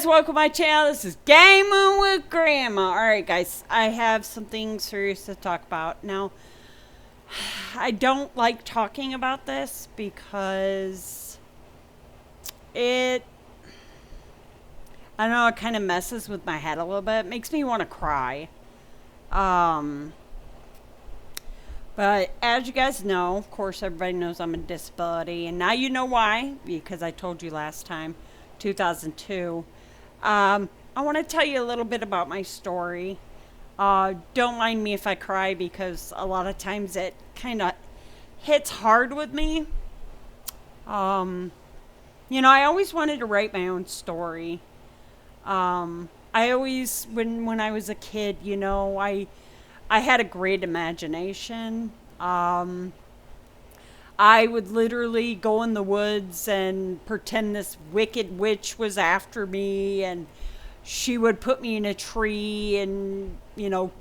welcome to my channel. This is Gaming with Grandma. Alright guys, I have something serious to talk about. Now, I don't like talking about this because I don't know, it kind of messes with my head a little bit. It makes me want to cry. But as you guys know, of course everybody knows I'm a disability, and now you know why, because I told you last time, 2002. I want to tell you a little bit about my story. Don't mind me if I cry, because a lot of times it kind of hits hard with me. I always wanted to write my own story. I always, when I was a kid, I had a great imagination. I would literally go in the woods and pretend this wicked witch was after me, and she would put me in a tree and,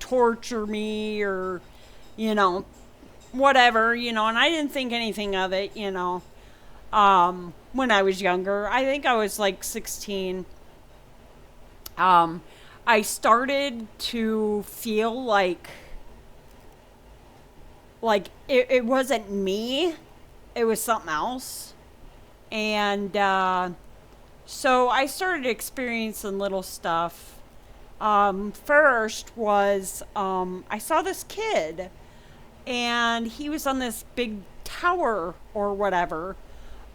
torture me or, whatever, and I didn't think anything of it, when I was younger. I think I was like 16. I started to feel like it wasn't me. It was something else. And so I started experiencing little stuff. First was I saw this kid, and he was on this big tower or whatever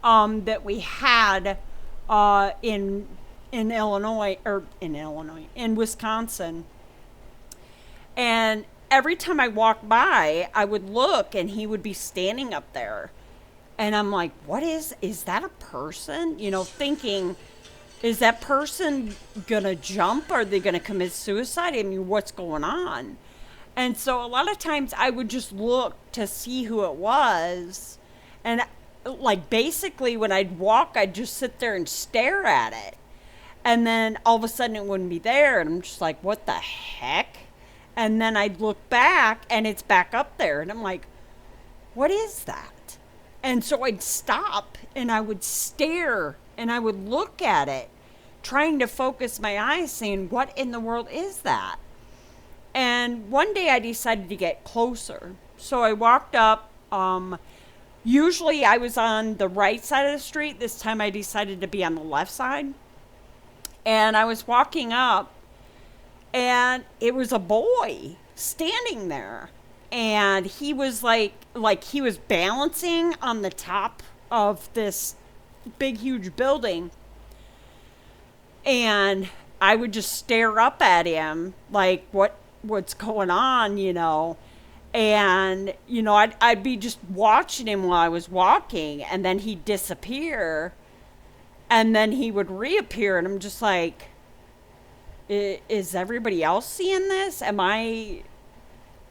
that we had in Wisconsin. And every time I walked by, I would look, and he would be standing up there. And I'm like, is that a person? Thinking, is that person gonna jump? Are they gonna commit suicide? I mean, what's going on? And so a lot of times I would just look to see who it was. And basically when I'd walk, I'd just sit there and stare at it. And then all of a sudden it wouldn't be there. And I'm just like, what the heck? And then I'd look back, and it's back up there. And I'm like, what is that? And so I'd stop, and I would stare, and I would look at it, trying to focus my eyes, saying, what in the world is that? And one day I decided to get closer. So I walked up. Usually I was on the right side of the street. This time I decided to be on the left side. And I was walking up, and it was a boy standing there. And he was like he was balancing on the top of this big, huge building. And I would just stare up at him, like, what's going on, And, I'd be just watching him while I was walking, and then he'd disappear. And then he would reappear, and I'm just like, is everybody else seeing this?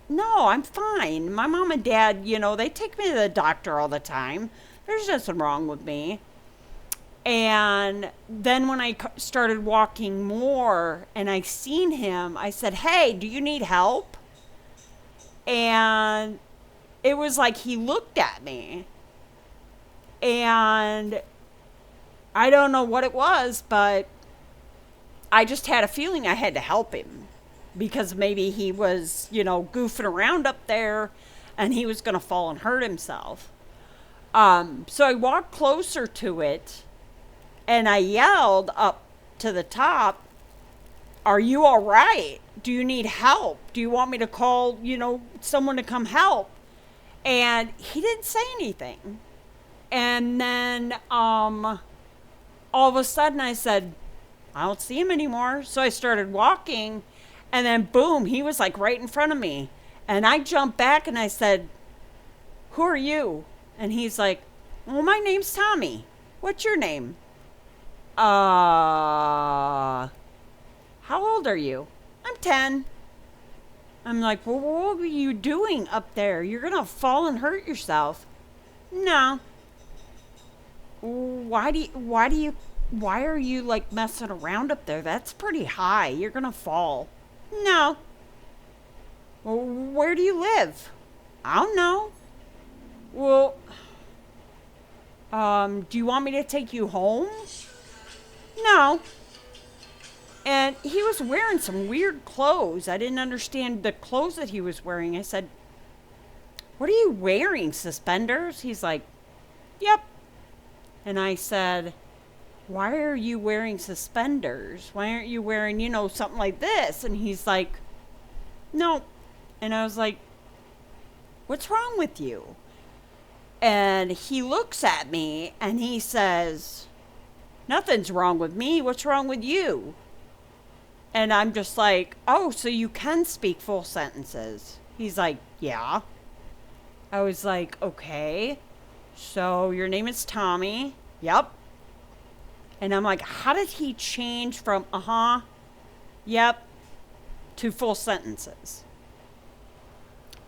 No, I'm fine. My mom and dad, they take me to the doctor all the time. There's nothing wrong with me. And then when I started walking more and I seen him, I said, hey, do you need help? And it was like he looked at me. And I don't know what it was, but I just had a feeling I had to help him. Because maybe he was, goofing around up there, and he was going to fall and hurt himself. So I walked closer to it, and I yelled up to the top, are you all right? Do you need help? Do you want me to call, someone to come help? And he didn't say anything. And then all of a sudden I said, I don't see him anymore. So I started walking. And then, boom, he was like right in front of me. And I jumped back and I said, who are you? And he's like, well, my name's Tommy. What's your name? How old are you? I'm 10. I'm like, well, what were you doing up there? You're going to fall and hurt yourself. No. Why are you like messing around up there? That's pretty high. You're going to fall. No. Well, where do you live? I don't know. Well, do you want me to take you home? No. And he was wearing some weird clothes. I didn't understand the clothes that he was wearing. I said, "What are you wearing? Suspenders?" He's like, "Yep." And I said, "Why are you wearing suspenders? Why aren't you wearing, something like this?" And he's like, "No." And I was like, "What's wrong with you?" And he looks at me and he says, "Nothing's wrong with me. What's wrong with you?" And I'm just like, "Oh, so you can speak full sentences?" He's like, "Yeah." I was like, "Okay. So your name is Tommy?" "Yep." And I'm like, how did he change from yep, to full sentences?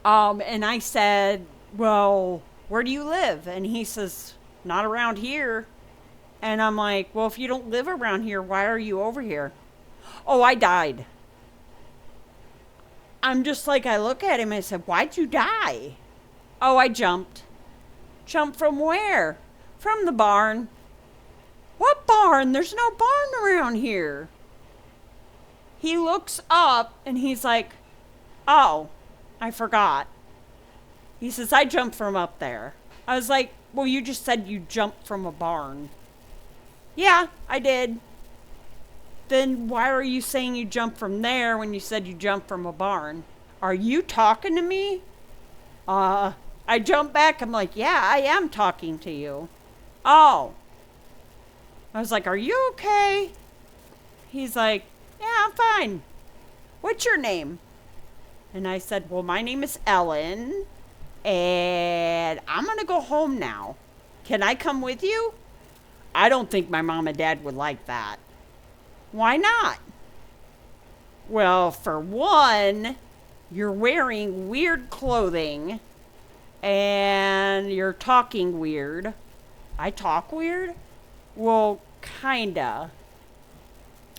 And I said, "Well, where do you live?" And he says, "Not around here." And I'm like, "Well, if you don't live around here, why are you over here?" "Oh, I died." I'm just like, I look at him and I said, "Why'd you die?" "Oh, I jumped." "Jumped from where?" "From the barn." "What barn? There's no barn around here." He looks up and he's like, "Oh, I forgot." He says, "I jumped from up there." I was like, "Well, you just said you jumped from a barn." "Yeah, I did." "Then why are you saying you jumped from there when you said you jumped from a barn?" "Are you talking to me?" I jumped back. I'm like, "Yeah, I am talking to you." "Oh." I was like, "Are you okay?" He's like, "Yeah, I'm fine. What's your name?" And I said, "Well, my name is Ellen, and I'm going to go home now. Can I come with you?" I don't think my mom and dad would like that. "Why not?" "Well, for one, you're wearing weird clothing, and you're talking weird." "I talk weird?" "Well, kinda."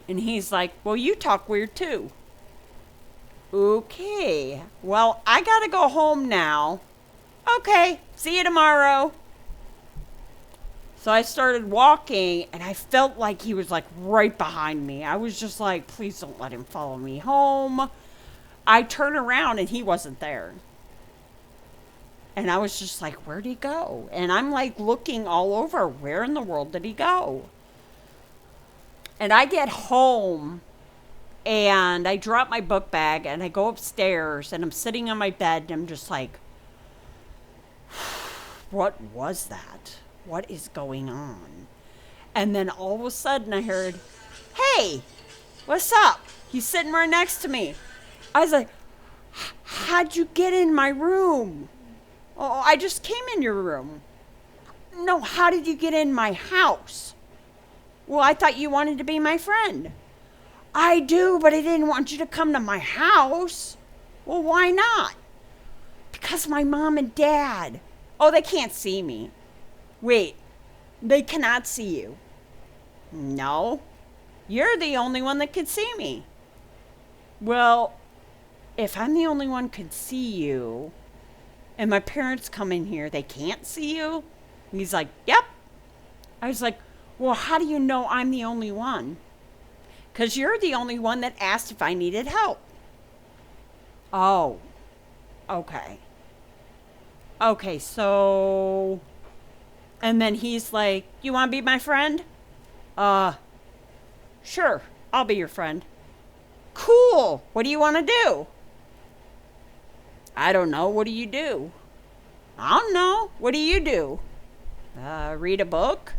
And he's like, "Well, you talk weird too." "Okay. Well, I gotta go home now." "Okay. See you tomorrow." So I started walking and I felt like he was like right behind me. I was just like, please don't let him follow me home. I turned around and he wasn't there. And I was just like, where'd he go? And I'm like looking all over. Where in the world did he go? And I get home and I drop my book bag and I go upstairs and I'm sitting on my bed and I'm just like, what was that? What is going on? And then all of a sudden I heard, "Hey, what's up?" He's sitting right next to me. I was like, "How'd you get in my room?" "Oh, I just came in your room." "No, how did you get in my house?" "Well, I thought you wanted to be my friend." "I do, but I didn't want you to come to my house." "Well, why not?" "Because my mom and dad." "Oh, they can't see me." "Wait, they cannot see you?" "No, you're the only one that can see me." "Well, if I'm the only one can see you, and my parents come in here, they can't see you?" And he's like, "Yep." I was like, "Well, how do you know I'm the only one?" "'Cause you're the only one that asked if I needed help." "Oh, okay. Okay, so..." And then he's like, "You want to be my friend?" Sure, I'll be your friend." "Cool. What do you want to do?" "I don't know. What do you do?" "I don't know. What do you do?" Read a book."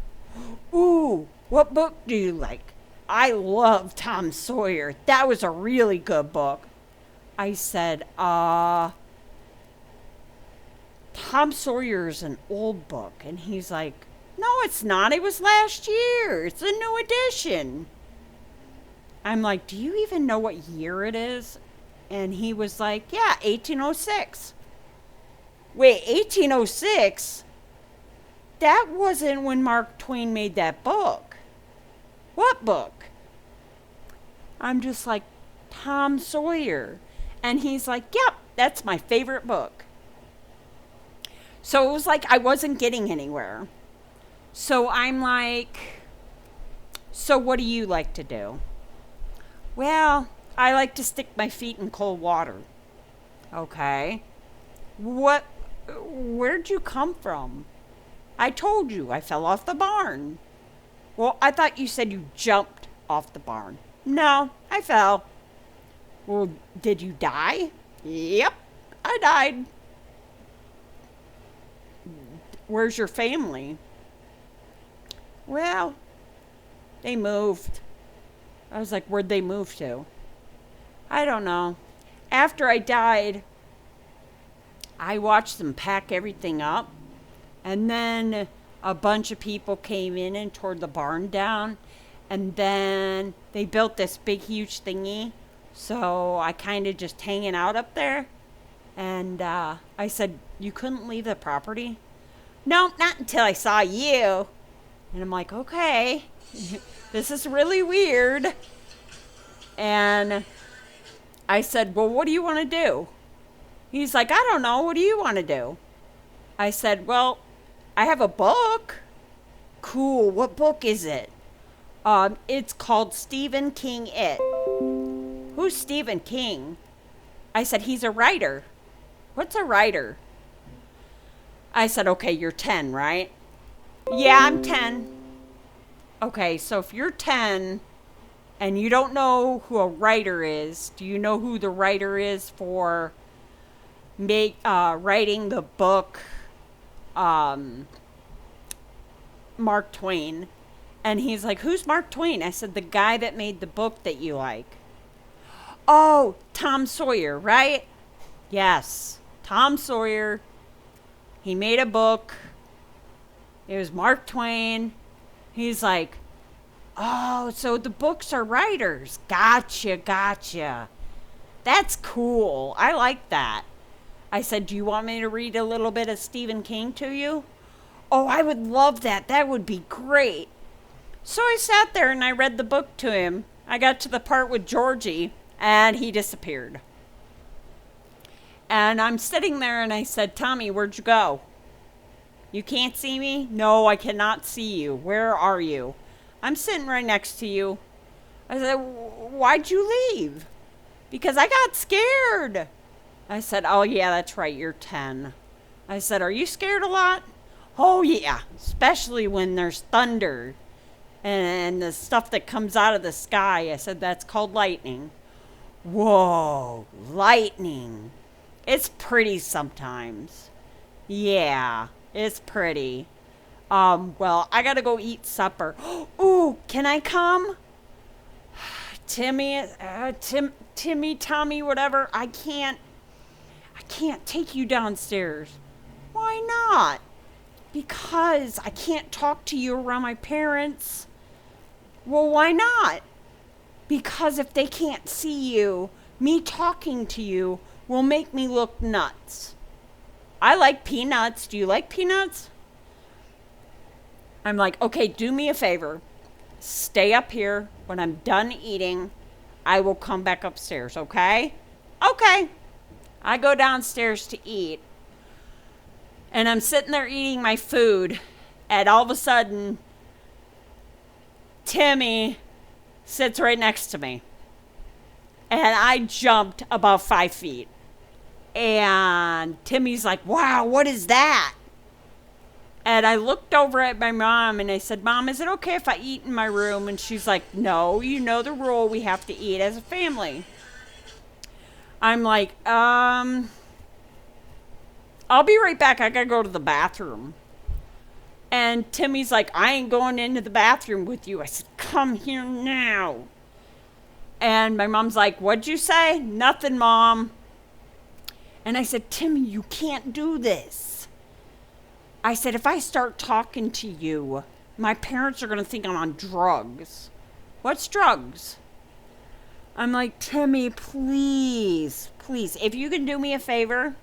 "Ooh, what book do you like?" "I love Tom Sawyer. That was a really good book." I said, Tom Sawyer's an old book. And he's like, "No, it's not. It was last year. It's a new edition." I'm like, "Do you even know what year it is?" And he was like, "Yeah, 1806. "Wait, 1806? That wasn't when Mark Twain made that book." "What book?" I'm just like, "Tom Sawyer." And he's like, "Yep, that's my favorite book." So it was like I wasn't getting anywhere. So I'm like, "So what do you like to do?" Well, I like to stick my feet in cold water. Okay. What? Where'd you come from? I told you I fell off the barn. Well, I thought you said you jumped off the barn. No, I fell. Well, did you die? Yep, I died. Where's your family? Well, they moved. I was like, where'd they move to? I don't know. After I died, I watched them pack everything up. And then a bunch of people came in and tore the barn down. And then they built this big, huge thingy. So I kind of just hanging out up there. And I said, you couldn't leave the property? No, not until I saw you. And I'm like, okay, this is really weird. And I said, well, what do you want to do? He's like, I don't know. What do you want to do? I said, well, I have a book. Cool. What book is it? It's called Stephen King It. Who's Stephen King? I said, he's a writer. What's a writer? I said, okay, you're 10, right? Yeah, I'm 10. Okay, so if you're 10 and you don't know who a writer is, do you know who the writer is for writing the book Mark Twain? And he's like, who's Mark Twain? I said, the guy that made the book that you like. Oh, Tom Sawyer, right? Yes, Tom Sawyer. He made a book. It was Mark Twain. He's like, oh, so the books are writers. Gotcha. That's cool. I like that. I said, do you want me to read a little bit of Stephen King to you? Oh, I would love that. That would be great. So I sat there and I read the book to him. I got to the part with Georgie and he disappeared. And I'm sitting there and I said, Tommy, where'd you go? You can't see me? No, I cannot see you. Where are you? I'm sitting right next to you. I said, why'd you leave? Because I got scared. I said, oh yeah, that's right, you're 10. I said, are you scared a lot? Oh yeah, especially when there's thunder and the stuff that comes out of the sky. I said, that's called lightning. Whoa, lightning. It's pretty sometimes. Yeah, it's pretty. Well, I gotta go eat supper. Ooh, can I come? Tommy, whatever. I can't take you downstairs. Why not? Because I can't talk to you around my parents. Well, why not? Because if they can't see you, me talking to you will make me look nuts. I like peanuts. Do you like peanuts? I'm like, okay, do me a favor. Stay up here. When I'm done eating, I will come back upstairs, okay? Okay. I go downstairs to eat. And I'm sitting there eating my food. And all of a sudden, Timmy sits right next to me. And I jumped about 5 feet. And Timmy's like, wow, what is that? And I looked over at my mom and I said, Mom, is it okay if I eat in my room? And she's like, no, you know the rule. We have to eat as a family. I'm like, I'll be right back. I gotta go to the bathroom. And Timmy's like, I ain't going into the bathroom with you. I said, come here now. And my mom's like, what'd you say? Nothing, Mom. And I said, Timmy, you can't do this. I said, if I start talking to you, my parents are going to think I'm on drugs. What's drugs? I'm like, Timmy, please, if you can do me a favor,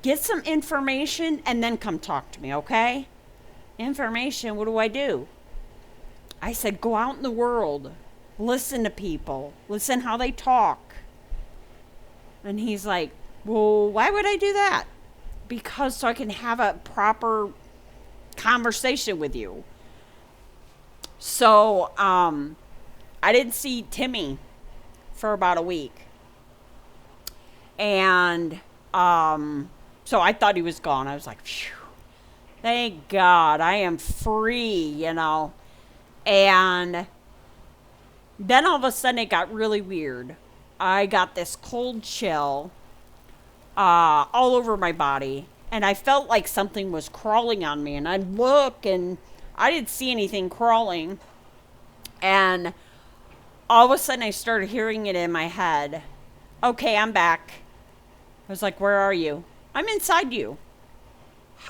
get some information and then come talk to me, okay? Information, what do I do? I said, go out in the world. Listen to people. Listen how they talk. And he's like, well, why would I do that? Because so I can have a proper conversation with you. So, I didn't see Timmy for about a week. And so I thought he was gone. I was like, phew, thank God I am free, And then all of a sudden it got really weird. I got this cold chill all over my body. And I felt like something was crawling on me. And I'd look and I didn't see anything crawling. And all of a sudden I started hearing it in my head. Okay, I'm back. I was like, where are you? I'm inside you.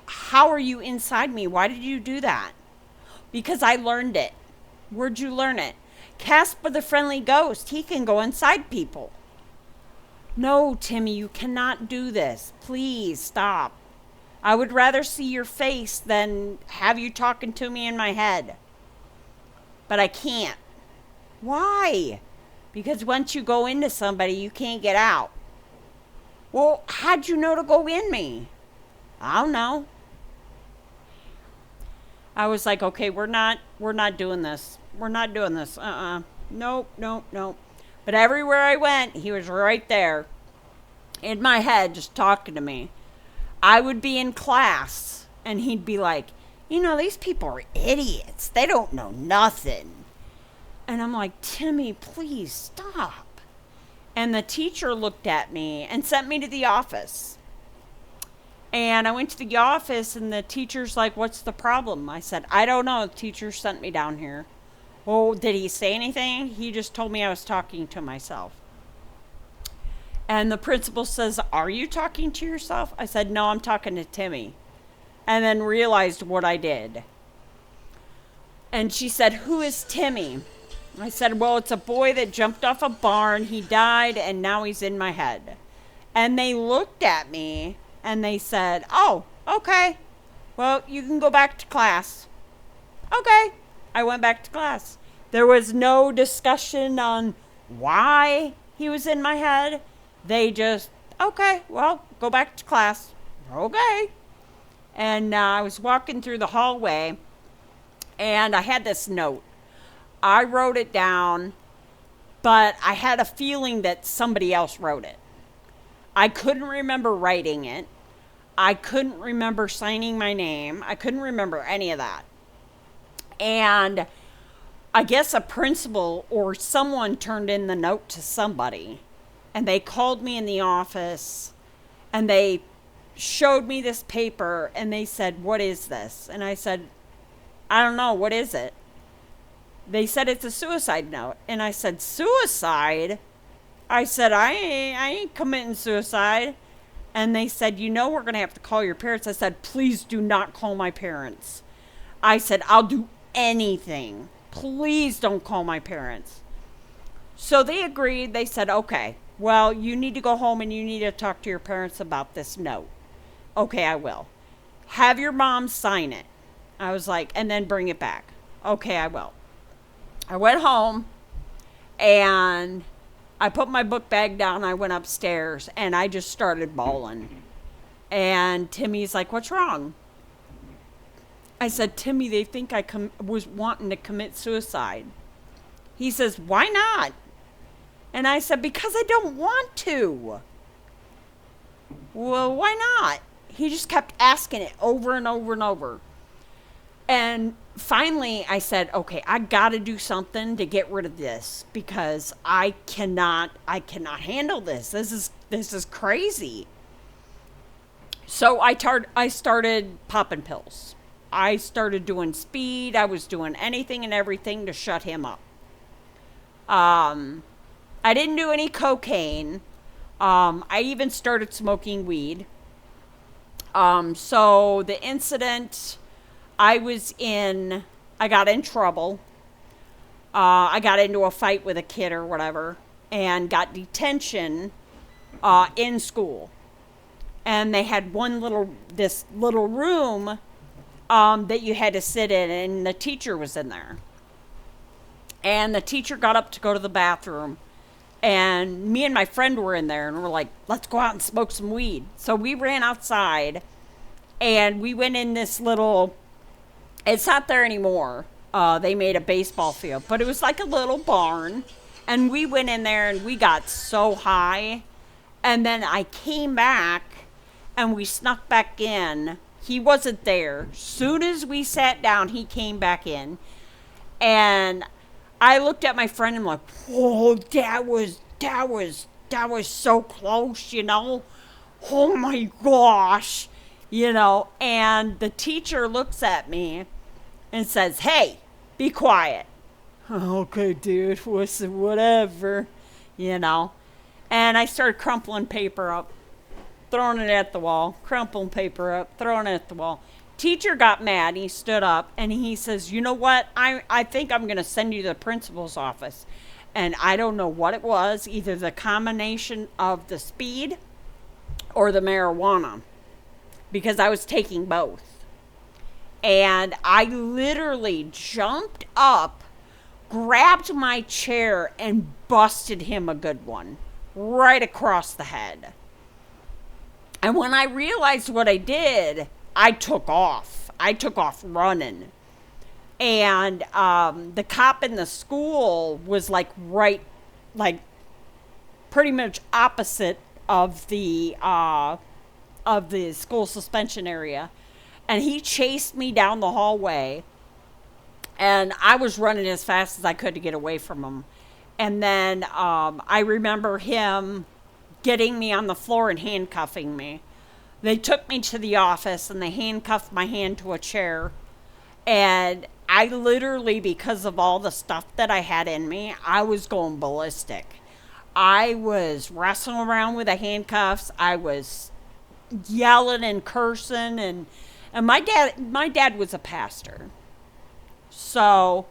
How are you inside me? Why did you do that? Because I learned it. Where'd you learn it? Casper the Friendly Ghost. He can go inside people. No, Timmy, you cannot do this. Please stop. I would rather see your face than have you talking to me in my head. But I can't. Why? Because once you go into somebody, you can't get out. Well, how'd you know to go in me? I don't know. I was like, okay, we're not doing this. We're not doing this. Nope. But everywhere I went, he was right there in my head just talking to me. I would be in class and he'd be like, these people are idiots. They don't know nothing. And I'm like, Timmy, please stop. And the teacher looked at me and sent me to the office. And I went to the office and the teacher's like, what's the problem? I said, I don't know. The teacher sent me down here. Well, did he say anything? He just told me I was talking to myself. And the principal says, are you talking to yourself? I said, no, I'm talking to Timmy. And then realized what I did. And she said, who is Timmy? I said, well, it's a boy that jumped off a barn. He died, and now he's in my head. And they looked at me, and they said, oh, okay. Well, you can go back to class. Okay. I went back to class. There was no discussion on why he was in my head. They just, okay, well, go back to class. Okay. And I was walking through the hallway, and I had this note. I wrote it down, but I had a feeling that somebody else wrote it. I couldn't remember writing it. I couldn't remember signing my name. I couldn't remember any of that. And I guess a principal or someone turned in the note to somebody, and they called me in the office, and they showed me this paper, and they said, what is this? And I said, I don't know, what is it? They said it's a suicide note. And I said, suicide? I said, I ain't committing suicide. And they said, we're going to have to call your parents. I said, please do not call my parents. I said, I'll do anything. Please don't call my parents. So they agreed. They said, okay, well, you need to go home and you need to talk to your parents about this note. Okay, I will. Have your mom sign it. I was like, and then bring it back. Okay, I will. I went home and I put my book bag down. I went upstairs and I just started bawling. And Timmy's like, what's wrong? I said, Timmy, they think I was wanting to commit suicide. He says, why not? And I said, because I don't want to. Well, why not? He just kept asking it over and over and over. And finally I said, okay, I got to do something to get rid of this because I cannot handle this. This is crazy. So I started popping pills. I started doing speed. I was doing anything and everything to shut him up. I didn't do any cocaine. I even started smoking weed. So the incident I got in trouble. I got into a fight with a kid or whatever and got detention in school. And they had this little room that you had to sit in, and the teacher was in there. And the teacher got up to go to the bathroom, and me and my friend were in there, and we're like, let's go out and smoke some weed. So we ran outside, and we went in this little, it's not there anymore, They made a baseball field, but it was like a little barn. And we went in there and we got so high. And then I came back and we snuck back in. He wasn't there. Soon as we sat down, he came back in. And I looked at my friend and I'm like, whoa, that was so close, you know? Oh my gosh, you know? And the teacher looks at me and says, hey, be quiet. Okay, dude, whatever, you know? And I started crumpling paper up, throwing it at the wall, crumpling paper up, throwing it at the wall. Teacher got mad. He stood up and he says, you know what? I think I'm going to send you to the principal's office. And I don't know what it was, either the combination of the speed or the marijuana, because I was taking both. And I literally jumped up, grabbed my chair, and busted him a good one right across the head. And when I realized what I did, I took off. I took off running. And the cop in the school was like pretty much opposite of the school suspension area. And he chased me down the hallway. And I was running as fast as I could to get away from him. And then I remember him getting me on the floor and handcuffing me. They took me to the office and they handcuffed my hand to a chair. And I literally, because of all the stuff that I had in me, I was going ballistic. I was wrestling around with the handcuffs. I was yelling and cursing. And my dad was a pastor. So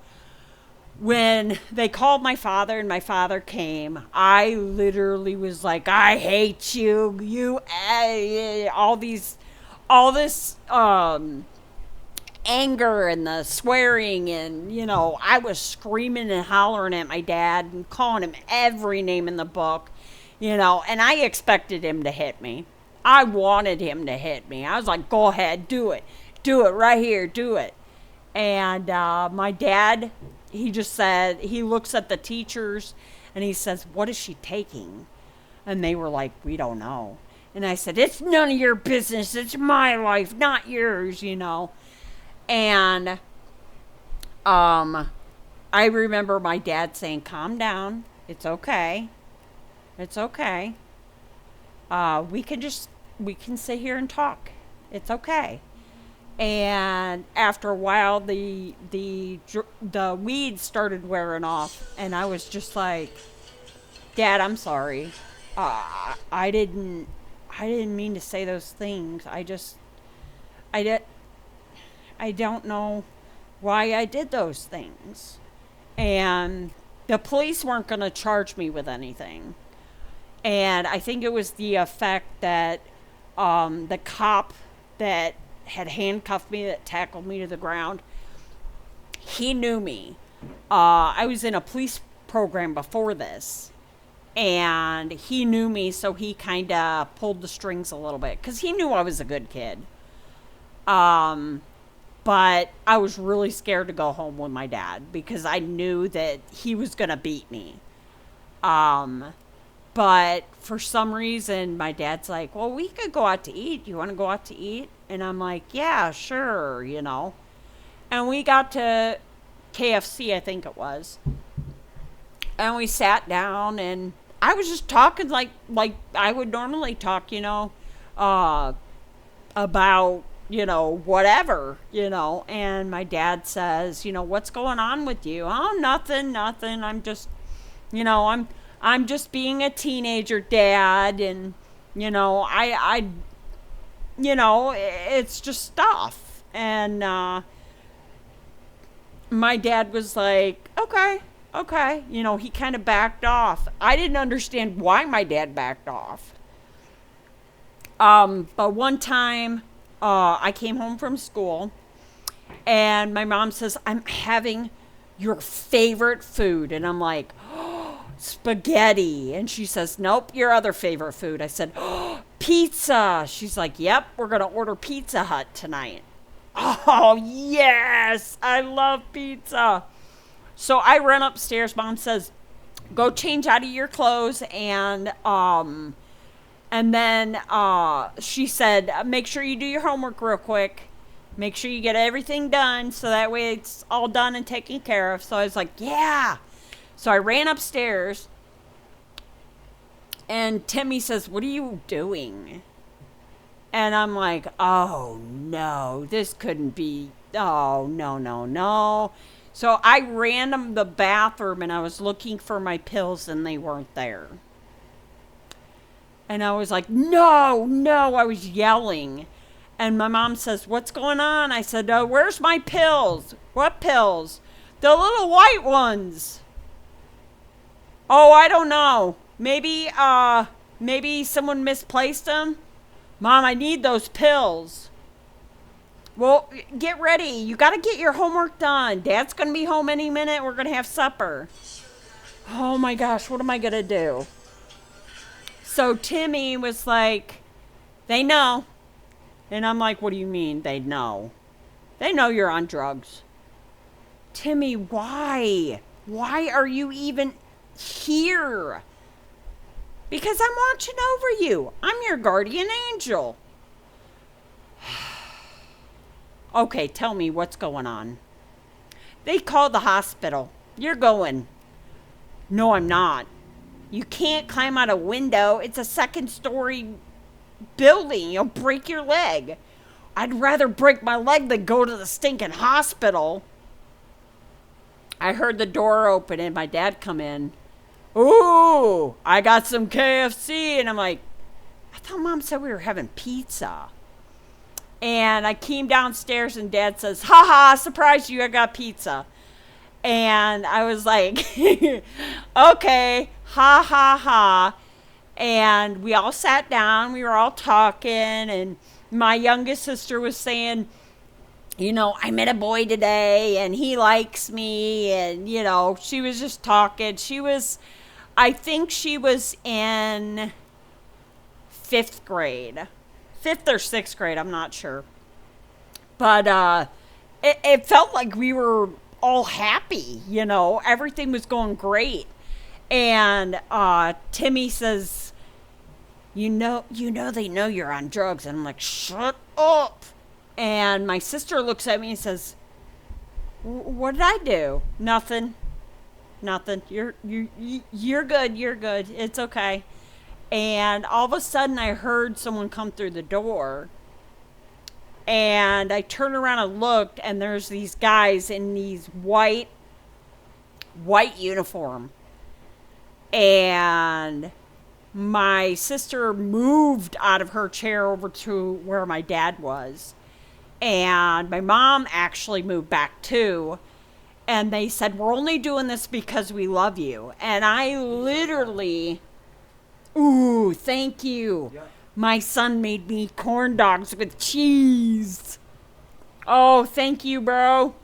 when they called my father and my father came, I literally was like, I hate you, all this anger and the swearing, and, you know, I was screaming and hollering at my dad and calling him every name in the book, you know, and I expected him to hit me. I wanted him to hit me. I was like, go ahead, do it right here, do it. And my dad, he just said, he looks at the teachers and he says, what is she taking? And they were like, we don't know. And I said, it's none of your business. It's my life, not yours, you know. And I remember my dad saying, calm down. It's okay. It's okay. We can sit here and talk. It's okay. And after a while, the weeds started wearing off, and I was just like, Dad, I'm sorry. I didn't mean to say those things. I don't know why I did those things. And the police weren't going to charge me with anything. And I think it was the effect that the cop that had handcuffed me, that tackled me to the ground, he knew me. I was in a police program before this, and he knew me, so he kind of pulled the strings a little bit, because he knew I was a good kid. But I was really scared to go home with my dad, because I knew that he was going to beat me. But for some reason, my dad's like, well, we could go out to eat. You want to go out to eat? And I'm like, yeah, sure, you know. And we got to KFC, I think it was. And we sat down, and I was just talking like I would normally talk, you know, about, you know, whatever, you know. And my dad says, you know, what's going on with you? Oh, nothing. I'm just, you know, I'm just being a teenager, Dad, and, you know, I you know, it's just stuff. And my dad was like, okay, you know, he kind of backed off. I didn't understand why my dad backed off. But one time, I came home from school, and my mom says, I'm having your favorite food. And I'm like, spaghetti. And she says, nope, your other favorite food. I said, pizza. She's like, yep, we're going to order Pizza Hut tonight. Oh, yes. I love pizza. So I run upstairs. Mom says, go change out of your clothes. And then she said, make sure you do your homework real quick. Make sure you get everything done so that way it's all done and taken care of. So I was like, yeah. So I ran upstairs. And Timmy says, what are you doing? And I'm like, oh no, this couldn't be. Oh, no, no, no. So I ran to the bathroom and I was looking for my pills and they weren't there. And I was like, no, no, I was yelling. And my mom says, what's going on? I said, where's my pills? What pills? The little white ones. Oh, I don't know. Maybe someone misplaced them. Mom, I need those pills. Well, get ready. You got to get your homework done. Dad's going to be home any minute. We're going to have supper. Oh my gosh, what am I going to do? So Timmy was like, they know. And I'm like, what do you mean they know? They know you're on drugs. Timmy, why? Why are you even here? Because I'm watching over you. I'm your guardian angel. Okay, tell me what's going on. They called the hospital. You're going. No, I'm not. You can't climb out a window. It's a second-story building. You'll break your leg. I'd rather break my leg than go to the stinking hospital. I heard the door open and my dad come in. Ooh, I got some KFC. And I'm like, I thought Mom said we were having pizza. And I came downstairs and Dad says, haha, surprised you, I got pizza. And I was like, okay, ha ha ha. And we all sat down, we were all talking, and my youngest sister was saying, you know, I met a boy today and he likes me. And, you know, she was just talking. I think she was in 5th grade. 5th or 6th grade, I'm not sure. But it felt like we were all happy, you know. Everything was going great. And Timmy says, you know they know you're on drugs. And I'm like, shut up. And my sister looks at me and says, what did I do? Nothing. You're good. You're good. It's okay. And all of a sudden I heard someone come through the door. And I turned around and looked, and there's these guys in these white uniform. And my sister moved out of her chair over to where my dad was. And my mom actually moved back too. And they said, we're only doing this because we love you. And I literally, ooh, thank you. Yeah. My son made me corn dogs with cheese. Oh, thank you, bro.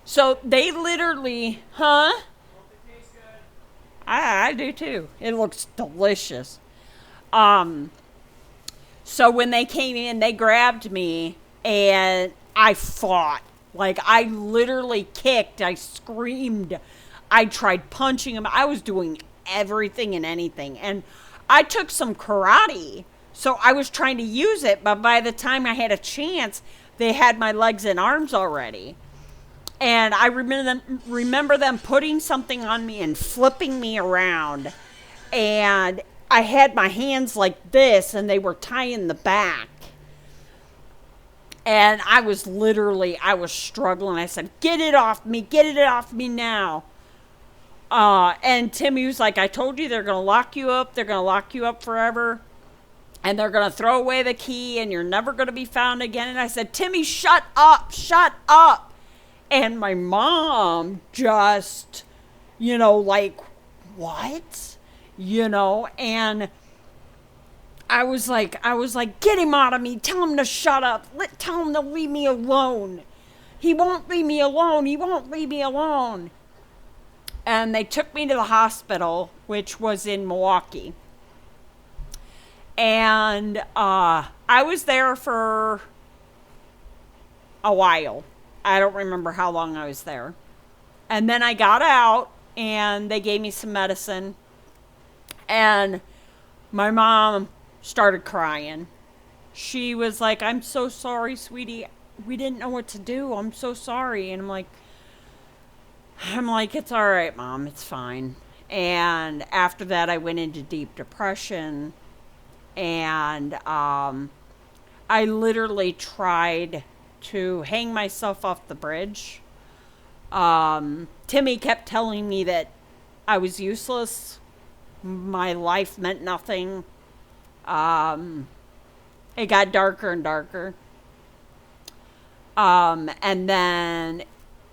So they literally, huh? I do too. It looks delicious. So when they came in, they grabbed me and I fought. Like, I literally kicked. I screamed. I tried punching them. I was doing everything and anything. And I took some karate. So I was trying to use it. But by the time I had a chance, they had my legs and arms already. And I remember them putting something on me and flipping me around. And I had my hands like this, and they were tying the back. And I was struggling. I said, get it off me now. And Timmy was like, I told you they're going to lock you up. They're going to lock you up forever. And they're going to throw away the key, and you're never going to be found again. And I said, Timmy, shut up. And my mom just, like, what? And I was like, get him out of me. Tell him to shut up. Tell him to leave me alone. He won't leave me alone. And they took me to the hospital, which was in Milwaukee. And I was there for a while. I don't remember how long I was there. And then I got out and they gave me some medicine. And my mom started crying. She was like, "I'm so sorry, sweetie. We didn't know what to do. I'm so sorry." And I'm like, "It's all right, Mom. It's fine." And after that, I went into deep depression. And I literally tried to hang myself off the bridge. Timmy kept telling me that I was useless. My life meant nothing. Um, it got darker and darker. And then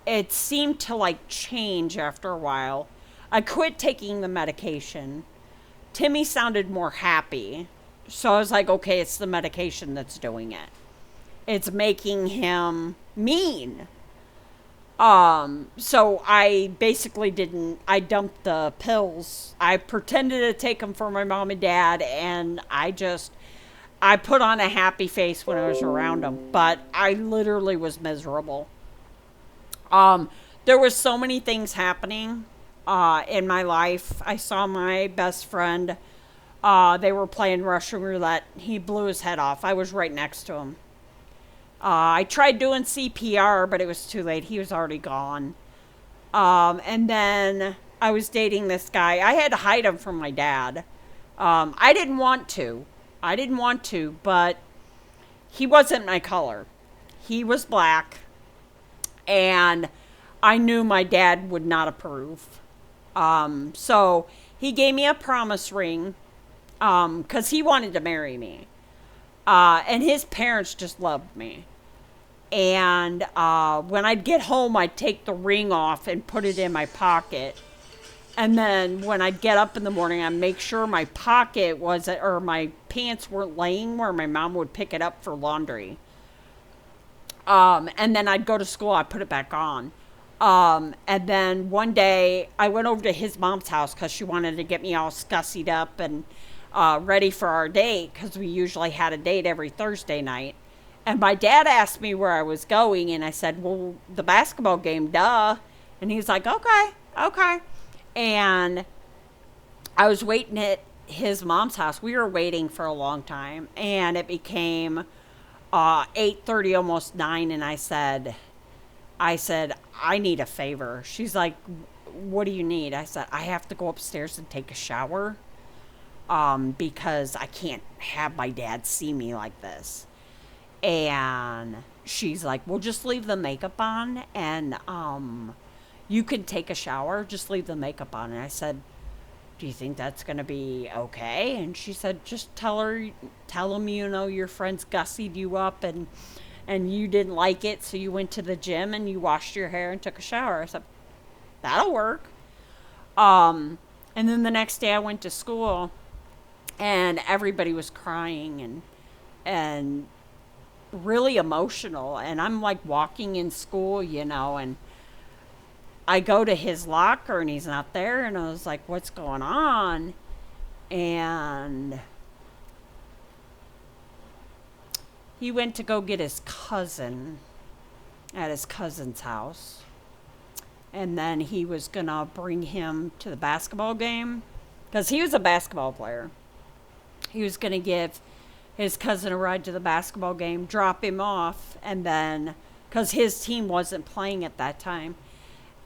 it seemed to like change after a while. I quit taking the medication. Timmy sounded more happy. So I was like, okay, it's the medication that's doing it. It's making him mean. So I basically I dumped the pills. I pretended to take them for my mom and dad, and I put on a happy face when I was around them, but I literally was miserable. There was so many things happening, in my life. I saw my best friend. They were playing Russian roulette. He blew his head off. I was right next to him. I tried doing CPR, but it was too late. He was already gone. And then I was dating this guy. I had to hide him from my dad. I didn't want to. But he wasn't my color. He was black. And I knew my dad would not approve. So he gave me a promise ring, because he wanted to marry me. And his parents just loved me. And when I'd get home, I'd take the ring off and put it in my pocket. And then when I'd get up in the morning, I'd make sure my pocket or my pants weren't laying where my mom would pick it up for laundry. And then I'd go to school, I'd put it back on. And then one day I went over to his mom's house because she wanted to get me all scussied up and ready for our date, because we usually had a date every Thursday night. And my dad asked me where I was going, and I said, "Well, the basketball game, duh." And he's like, "Okay, okay." And I was waiting at his mom's house. We were waiting for a long time, and it became 8:30, almost 9, and I said, "I need a favor." She's like, "What do you need?" I said, "I have to go upstairs and take a shower, because I can't have my dad see me like this." And she's like, "Well, just leave the makeup on, and you can take a shower. Just leave the makeup on." And I said, "Do you think that's going to be okay?" And she said, "Just tell him, your friends gussied you up, and you didn't like it, so you went to the gym and you washed your hair and took a shower." I said, "That'll work." And then the next day I went to school, and everybody was crying and really emotional. And I'm like walking in school, and I go to his locker and he's not there. And I was like, "What's going on?" And he went to go get his cousin at his cousin's house. And then he was going to bring him to the basketball game, because he was a basketball player. He was going to give his cousin a ride to the basketball game, drop him off, and then, because his team wasn't playing at that time,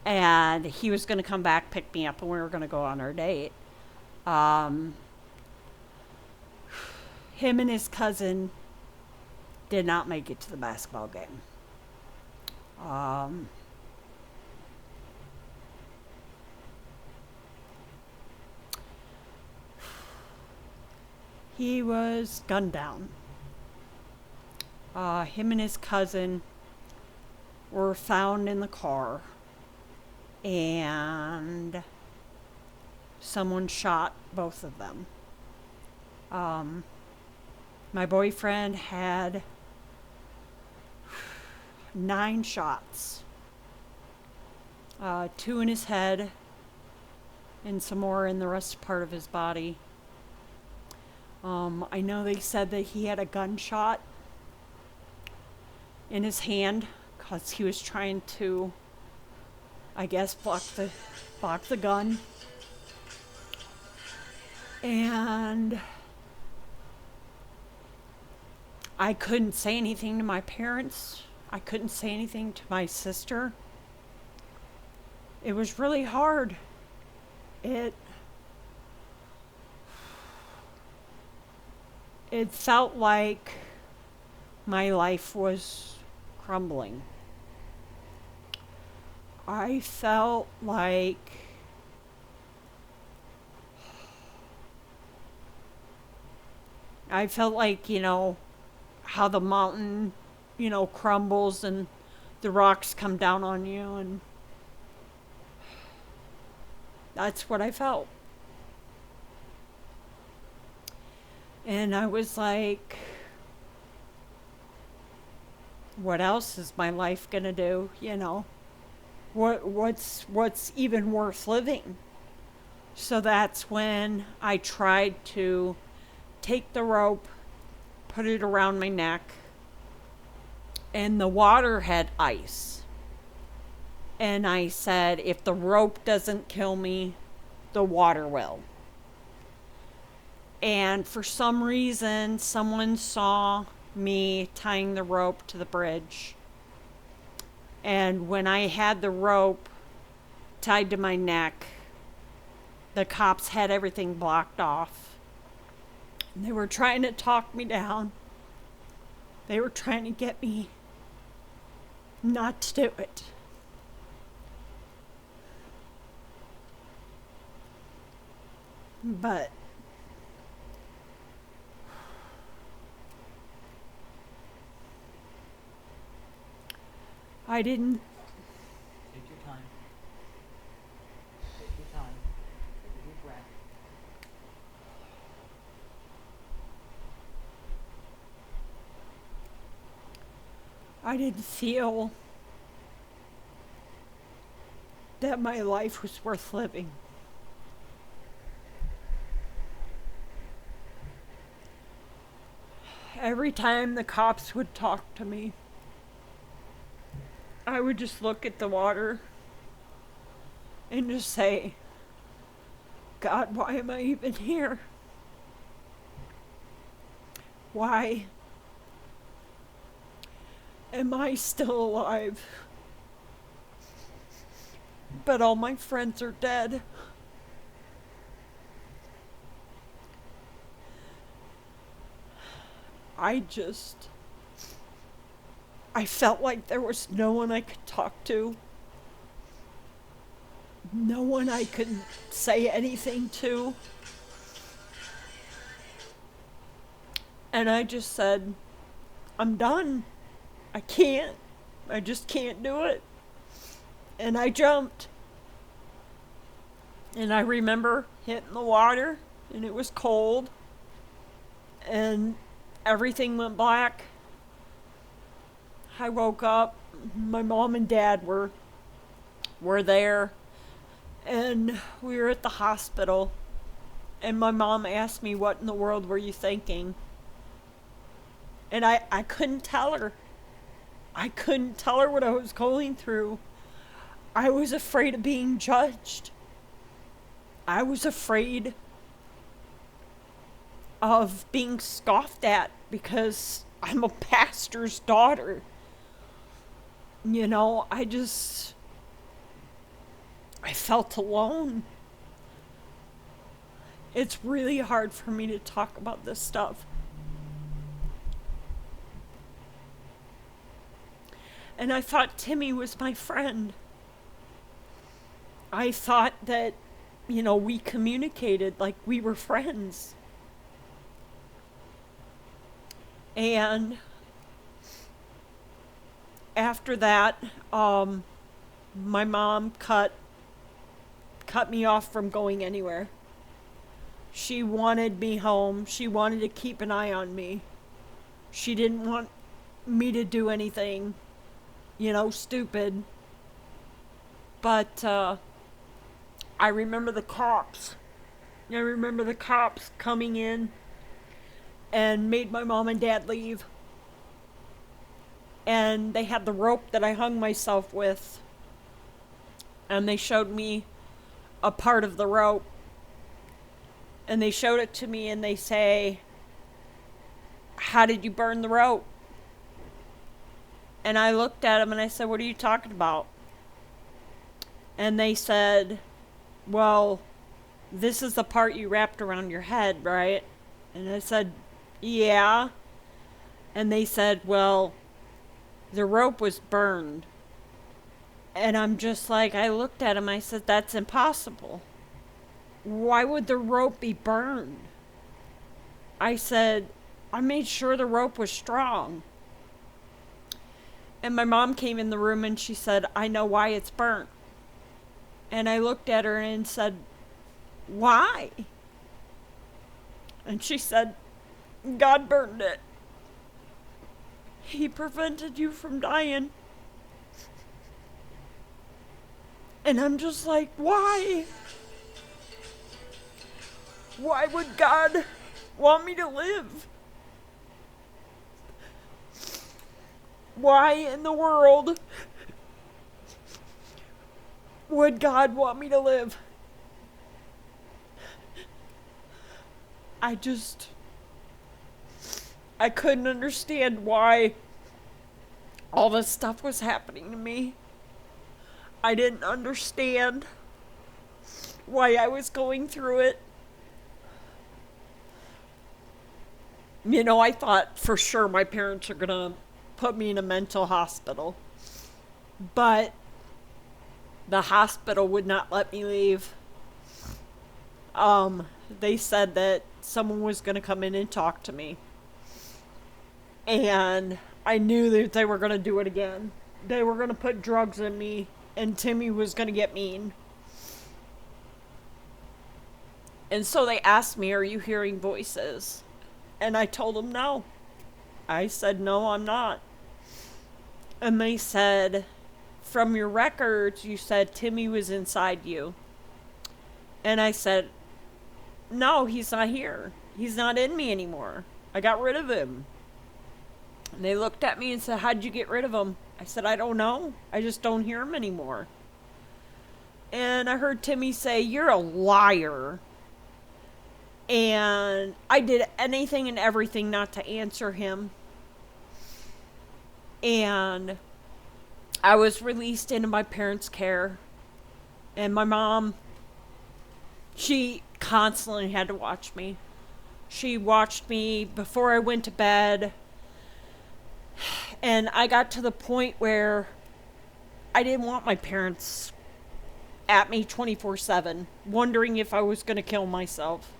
and he was going to come back, pick me up, and we were going to go on our date. Him and his cousin did not make it to the basketball game. He was gunned down. Him and his cousin were found in the car, and someone shot both of them. My boyfriend had 9 shots, 2 in his head and some more in the rest part of his body. I know they said that he had a gunshot in his hand because he was trying to, I guess, block the gun. And I couldn't say anything to my parents. I couldn't say anything to my sister. It was really hard. It felt like my life was crumbling. I felt like how the mountain, crumbles and the rocks come down on you, and that's what I felt. And I was like, what else is my life gonna do? What's even worth living? So that's when I tried to take the rope, put it around my neck, and the water had ice. And I said, if the rope doesn't kill me, the water will. And for some reason, someone saw me tying the rope to the bridge. And when I had the rope tied to my neck, the cops had everything blocked off. And they were trying to talk me down. They were trying to get me not to do it. But I didn't. Take your time. Take your time. Take a deep breath. I didn't feel that my life was worth living. Every time the cops would talk to me, I would just look at the water and just say, God, why am I even here? Why am I still alive? But all my friends are dead. I felt like there was no one I could talk to. No one I could say anything to. And I just said, I'm done. I can't. I just can't do it. And I jumped. And I remember hitting the water, and it was cold. And everything went black. I woke up. My mom and dad were there. And we were at the hospital. And my mom asked me, what in the world were you thinking? And I couldn't tell her. I couldn't tell her what I was going through. I was afraid of being judged. I was afraid of being scoffed at because I'm a pastor's daughter. I felt alone. It's really hard for me to talk about this stuff. And I thought Timmy was my friend. I thought that, we communicated like we were friends. And after that, my mom cut me off from going anywhere. She wanted me home. She wanted to keep an eye on me. She didn't want me to do anything, stupid. But I remember the cops. I remember the cops coming in and made my mom and dad leave. and they had the rope that I hung myself with, and they showed me a part of the rope, and they showed it to me, and they say, "How did you burn the rope?" And I looked at them and I said, "What are you talking about?" And they said, "Well, this is the part you wrapped around your head, right?" And I said, "Yeah." And they said, "Well, the rope was burned." And I'm just like, I looked at him, I said, "That's impossible. Why would the rope be burned?" I said, "I made sure the rope was strong." And my mom came in the room and she said, "I know why it's burnt." And I looked at her and said, "Why?" And she said, "God burned it. He prevented you from dying." And I'm just like, why? Why would God want me to live? Why in the world would God want me to live? I couldn't understand why all this stuff was happening to me. I didn't understand why I was going through it. You know, I thought for sure my parents are gonna put me in a mental hospital. But the hospital would not let me leave. They said that someone was gonna come in and talk to me. And I knew that they were gonna do it again. They were gonna put drugs in me, and Timmy was gonna get mean. And so they asked me, "Are you hearing voices?" And I told them no. I said, "No, I'm not." And they said, "From your records, you said Timmy was inside you." And I said, "No, he's not here. He's not in me anymore. I got rid of him." And they looked at me and said, "How'd you get rid of him?" I said, "I don't know. I just don't hear him anymore." And I heard Timmy say, "You're a liar." And I did anything and everything not to answer him. And I was released into my parents' care. And my mom, she constantly had to watch me. She watched me before I went to bed. And I got to the point where I didn't want my parents at me 24/7, wondering if I was going to kill myself.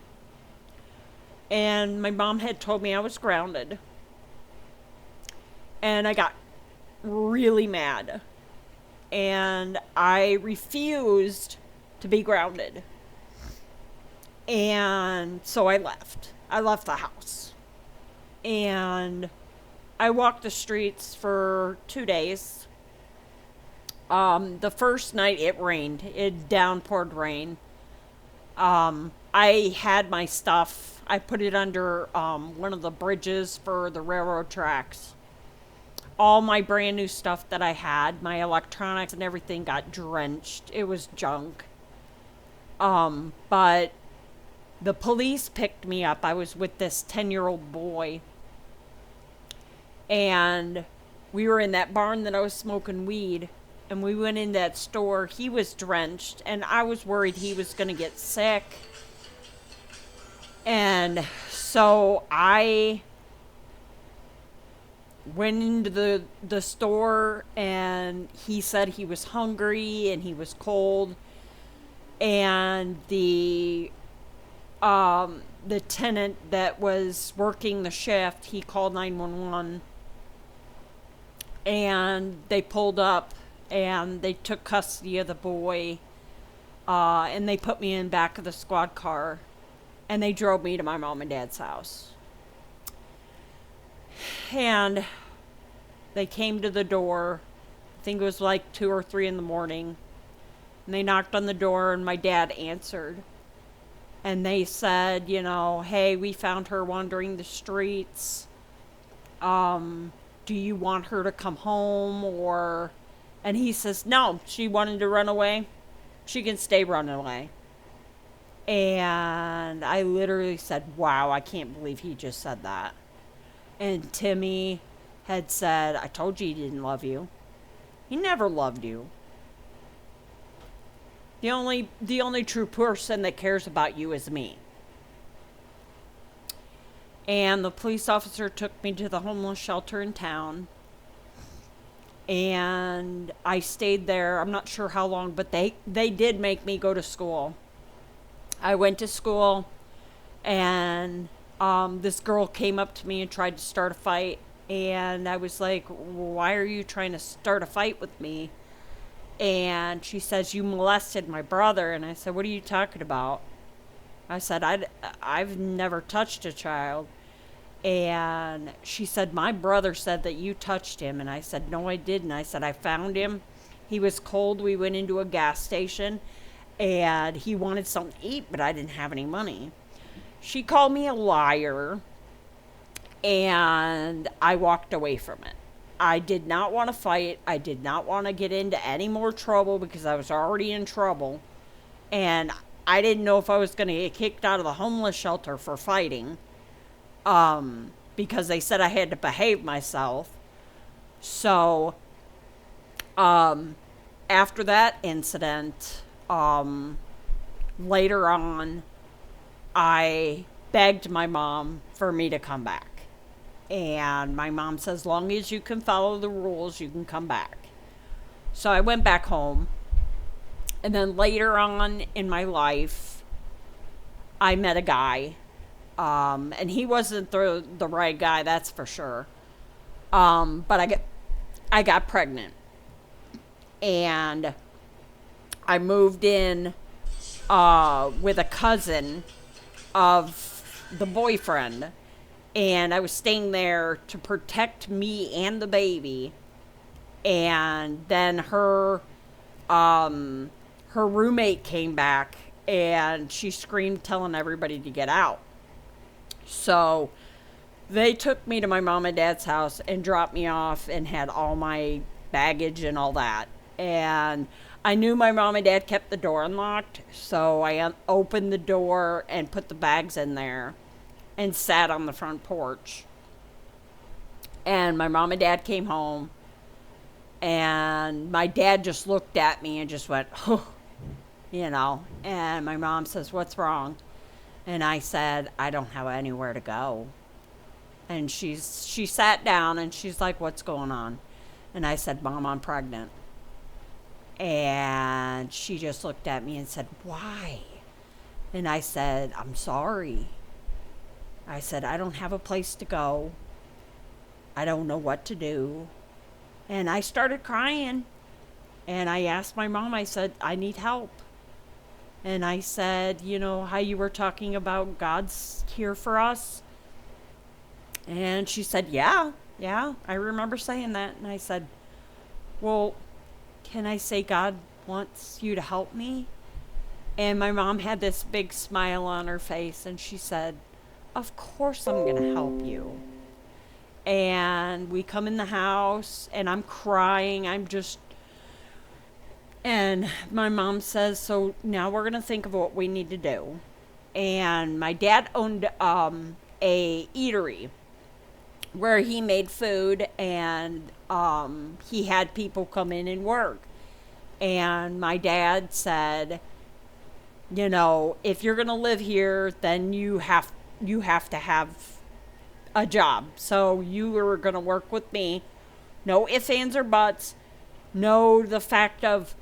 And my mom had told me I was grounded. And I got really mad. And I refused to be grounded. And so I left. I left the house. And I walked the streets for 2 days. The first night it rained. It downpoured rain. I had my stuff. I put it under one of the bridges for the railroad tracks. All my brand new stuff that I had, my electronics and everything got drenched. It was junk. But the police picked me up. I was with this 10-year-old boy. And we were in that barn that I was smoking weed. And we went in that store. He was drenched. And I was worried he was going to get sick. And so I went into the store, and he said he was hungry and he was cold. And the tenant that was working the shift, he called 911. And they pulled up and they took custody of the boy. And they put me in back of the squad car. And they drove me to my mom and dad's house. And they came to the door. I think it was like 2 or 3 in the morning. And they knocked on the door, and my dad answered. And they said, "Hey, we found her wandering the streets. do you want her to come home or. And he says, no, she wanted to run away. She can stay running away. And I literally said, wow, I can't believe he just said that. And Timmy had said, I told you he didn't love you. He never loved you. The only true person that cares about you is me. And the police officer took me to the homeless shelter in town. And I stayed there. I'm not sure how long, but they did make me go to school. I went to school, and this girl came up to me and tried to start a fight. And I was like, why are you trying to start a fight with me? And she says, you molested my brother. And I said, what are you talking about? I said, I've never touched a child. And she said, my brother said that you touched him. And I said, no, I didn't. I said, I found him. He was cold. We went into a gas station, and he wanted something to eat, but I didn't have any money. She called me a liar, and I walked away from it. I did not want to fight. I did not want to get into any more trouble because I was already in trouble. And I didn't know if I was going to get kicked out of the homeless shelter for fighting. Because they said I had to behave myself. So, after that incident, later on, I begged my mom for me to come back. And my mom says, as long as you can follow the rules, you can come back. So I went back home. And then later on in my life, I met a guy. And he wasn't the right guy, that's for sure. But I got pregnant. And I moved in with a cousin of the boyfriend. And I was staying there to protect me and the baby. And then her roommate came back, and she screamed, telling everybody to get out. So they took me to my mom and dad's house and dropped me off and had all my baggage and all that. And I knew my mom and dad kept the door unlocked, so I opened the door and put the bags in there and sat on the front porch. And my mom and dad came home, and my dad just looked at me and just went, oh, and my mom says, what's wrong? And I said, I don't have anywhere to go. And she sat down and she's like, what's going on? And I said, Mom, I'm pregnant. And she just looked at me and said, why? And I said, I'm sorry. I said, I don't have a place to go. I don't know what to do. And I started crying. And I asked my mom, I said, I need help. And I said, how you were talking about God's here for us? And she said, yeah, I remember saying that. And I said, well, can I say God wants you to help me? And my mom had this big smile on her face, and she said, of course I'm going to help you. And we come in the house, and I'm crying. And my mom says, so now we're going to think of what we need to do. And my dad owned a eatery where he made food, and he had people come in and work. And my dad said, if you're going to live here, then you have to have a job. So you are going to work with me. No ifs, ands, or buts. No, the fact of,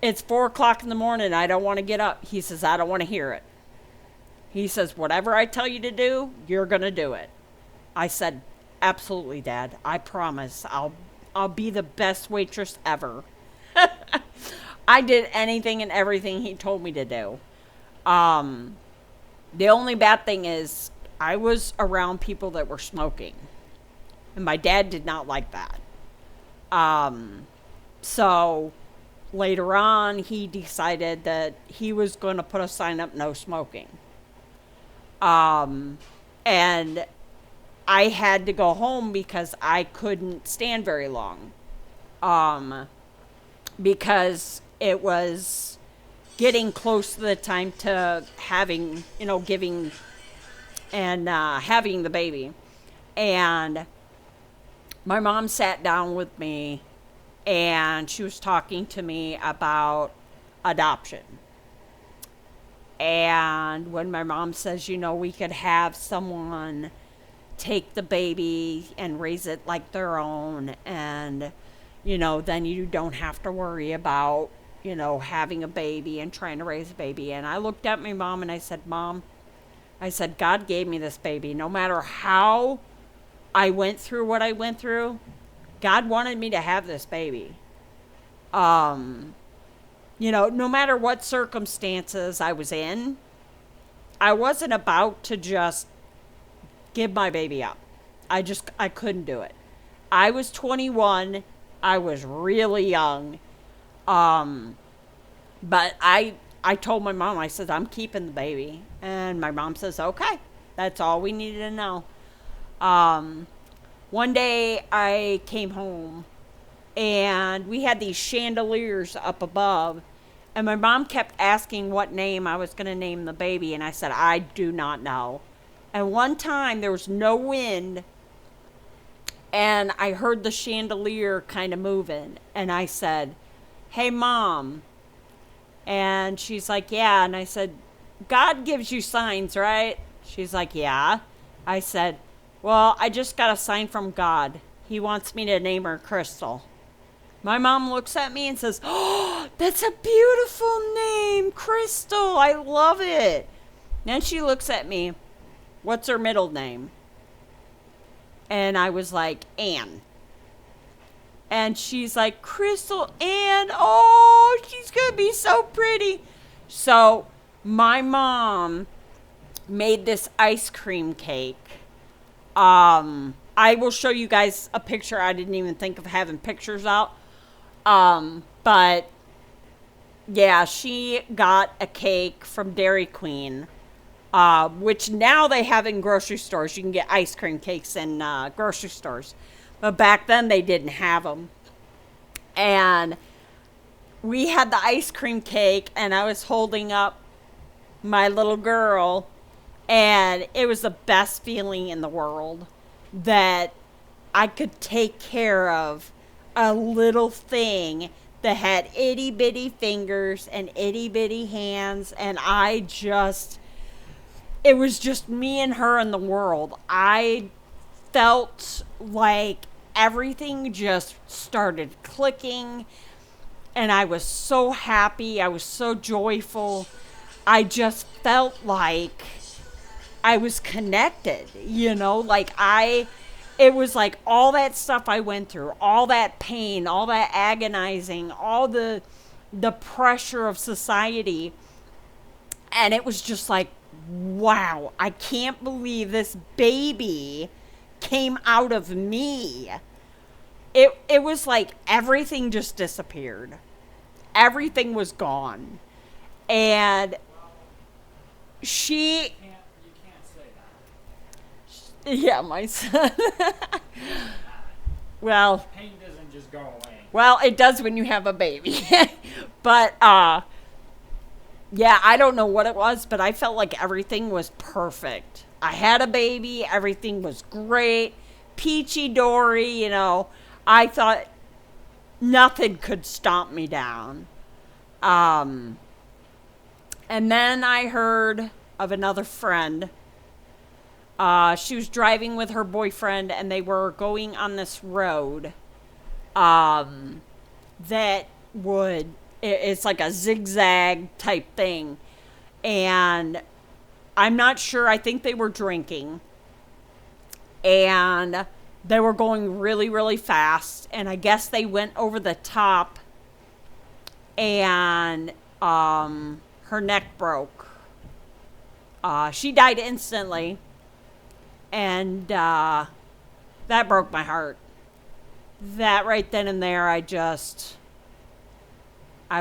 it's 4:00 in the morning, I don't want to get up. He says, I don't want to hear it. He says, whatever I tell you to do, you're going to do it. I said, absolutely, Dad. I promise. I'll be the best waitress ever. I did anything and everything he told me to do. The only bad thing is I was around people that were smoking. And my dad did not like that. So later on, he decided that he was going to put a sign up, no smoking. And I had to go home because I couldn't stand very long. Um, because it was getting close to the time to having, giving and having the baby. And my mom sat down with me and she was talking to me about adoption. And when my mom says, we could have someone take the baby and raise it like their own, and, then you don't have to worry about, having a baby and trying to raise a baby. And I looked at my mom and I said, Mom, I said, God gave me this baby. No matter how I went through what I went through, God wanted me to have this baby. No matter what circumstances I was in, I wasn't about to just give my baby up. I couldn't do it. I was 21. I was really young. But I told my mom, I said, I'm keeping the baby. And my mom says, okay, that's all we needed to know. One day I came home and we had these chandeliers up above. And my mom kept asking what name I was going to name the baby. And I said, I do not know. And one time there was no wind. And I heard the chandelier kind of moving. And I said, hey, Mom. And she's like, yeah. And I said, God gives you signs, right? She's like, yeah. I said, well, I just got a sign from God. He wants me to name her Crystal. My mom looks at me and says, oh, that's a beautiful name, Crystal. I love it. Then she looks at me, what's her middle name? And I was like, Anne. And she's like, Crystal Ann, oh, she's going to be so pretty. So my mom made this ice cream cake. I will show you guys a picture. I didn't even think of having pictures out. But yeah, she got a cake from Dairy Queen, which now they have in grocery stores. You can get ice cream cakes in grocery stores. But back then they didn't have them. And we had the ice cream cake and I was holding up my little girl, and it was the best feeling in the world that I could take care of a little thing that had itty bitty fingers and itty bitty hands, and it was just me and her in the world. I felt like everything just started clicking, and I was so happy. I was so joyful. I just felt like I was connected, it was like all that stuff I went through, all that pain, all that agonizing, all the pressure of society. And it was just like, wow, I can't believe this baby came out of me. It was like everything just disappeared. Everything was gone. And she... You can't say that. Yeah, my son. Well... Pain doesn't just go away. Well, it does when you have a baby. But, yeah, I don't know what it was, but I felt like everything was perfect. I had a baby. Everything was great. Peachy Dory, I thought nothing could stomp me down. And then I heard of another friend. She was driving with her boyfriend, and they were going on this road that it's like a zigzag type thing. And I'm not sure. I think they were drinking. And they were going really, really fast. And I guess they went over the top. And her neck broke. She died instantly. And that broke my heart. That right then and there, I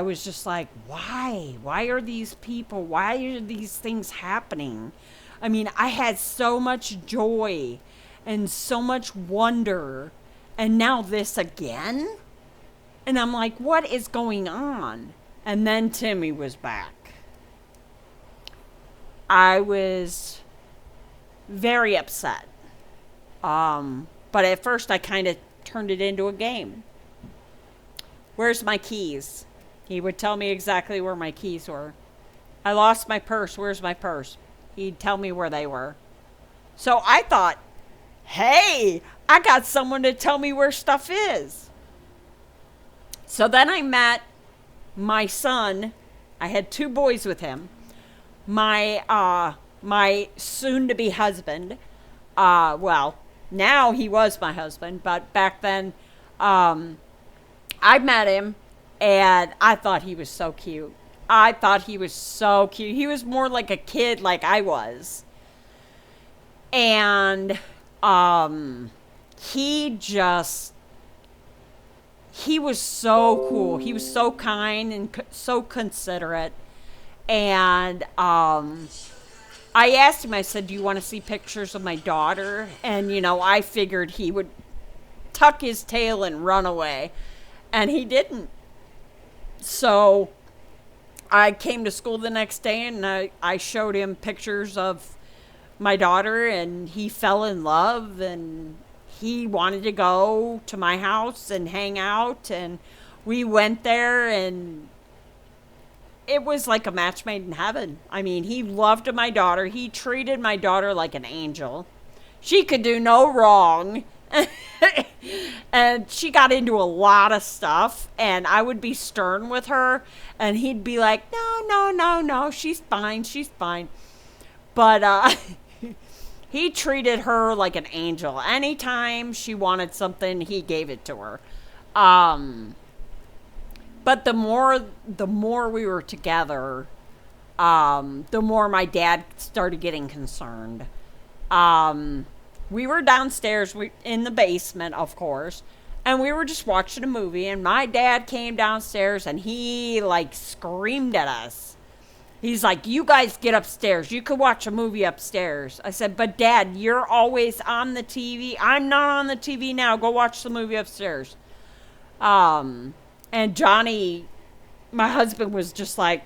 was just like, why? Why are these people, why are these things happening? I mean, I had so much joy and so much wonder. And now this again? And I'm like, what is going on? And then Timmy was back. I was very upset. But at first I kind of turned it into a game. Where's my keys? He would tell me exactly where my keys were. I lost my purse. Where's my purse? He'd tell me where they were. So I thought, hey, I got someone to tell me where stuff is. So then I met my son. I had 2 boys with him. My soon-to-be husband. Well, now he was my husband, but back then, I met him, and I thought he was so cute. I thought he was so cute. He was more like a kid, like I was. And he was so cool. He was so kind and so considerate. And I asked him, I said, do you want to see pictures of my daughter? And, I figured he would tuck his tail and run away. And he didn't. So I came to school the next day and I showed him pictures of my daughter, and he fell in love, and he wanted to go to my house and hang out, and we went there, and it was like a match made in heaven. I mean, he loved my daughter. He treated my daughter like an angel. She could do no wrong. And she got into a lot of stuff, and I would be stern with her, and he'd be like, no, she's fine. But he treated her like an angel. Anytime she wanted something, he gave it to her. But the more we were together, the more my dad started getting concerned. We were downstairs in the basement, of course, and we were just watching a movie, and my dad came downstairs, and he, screamed at us. He's like, you guys get upstairs. You could watch a movie upstairs. I said, but Dad, you're always on the TV. I'm not on the TV now. Go watch the movie upstairs. And Johnny, my husband, was just like,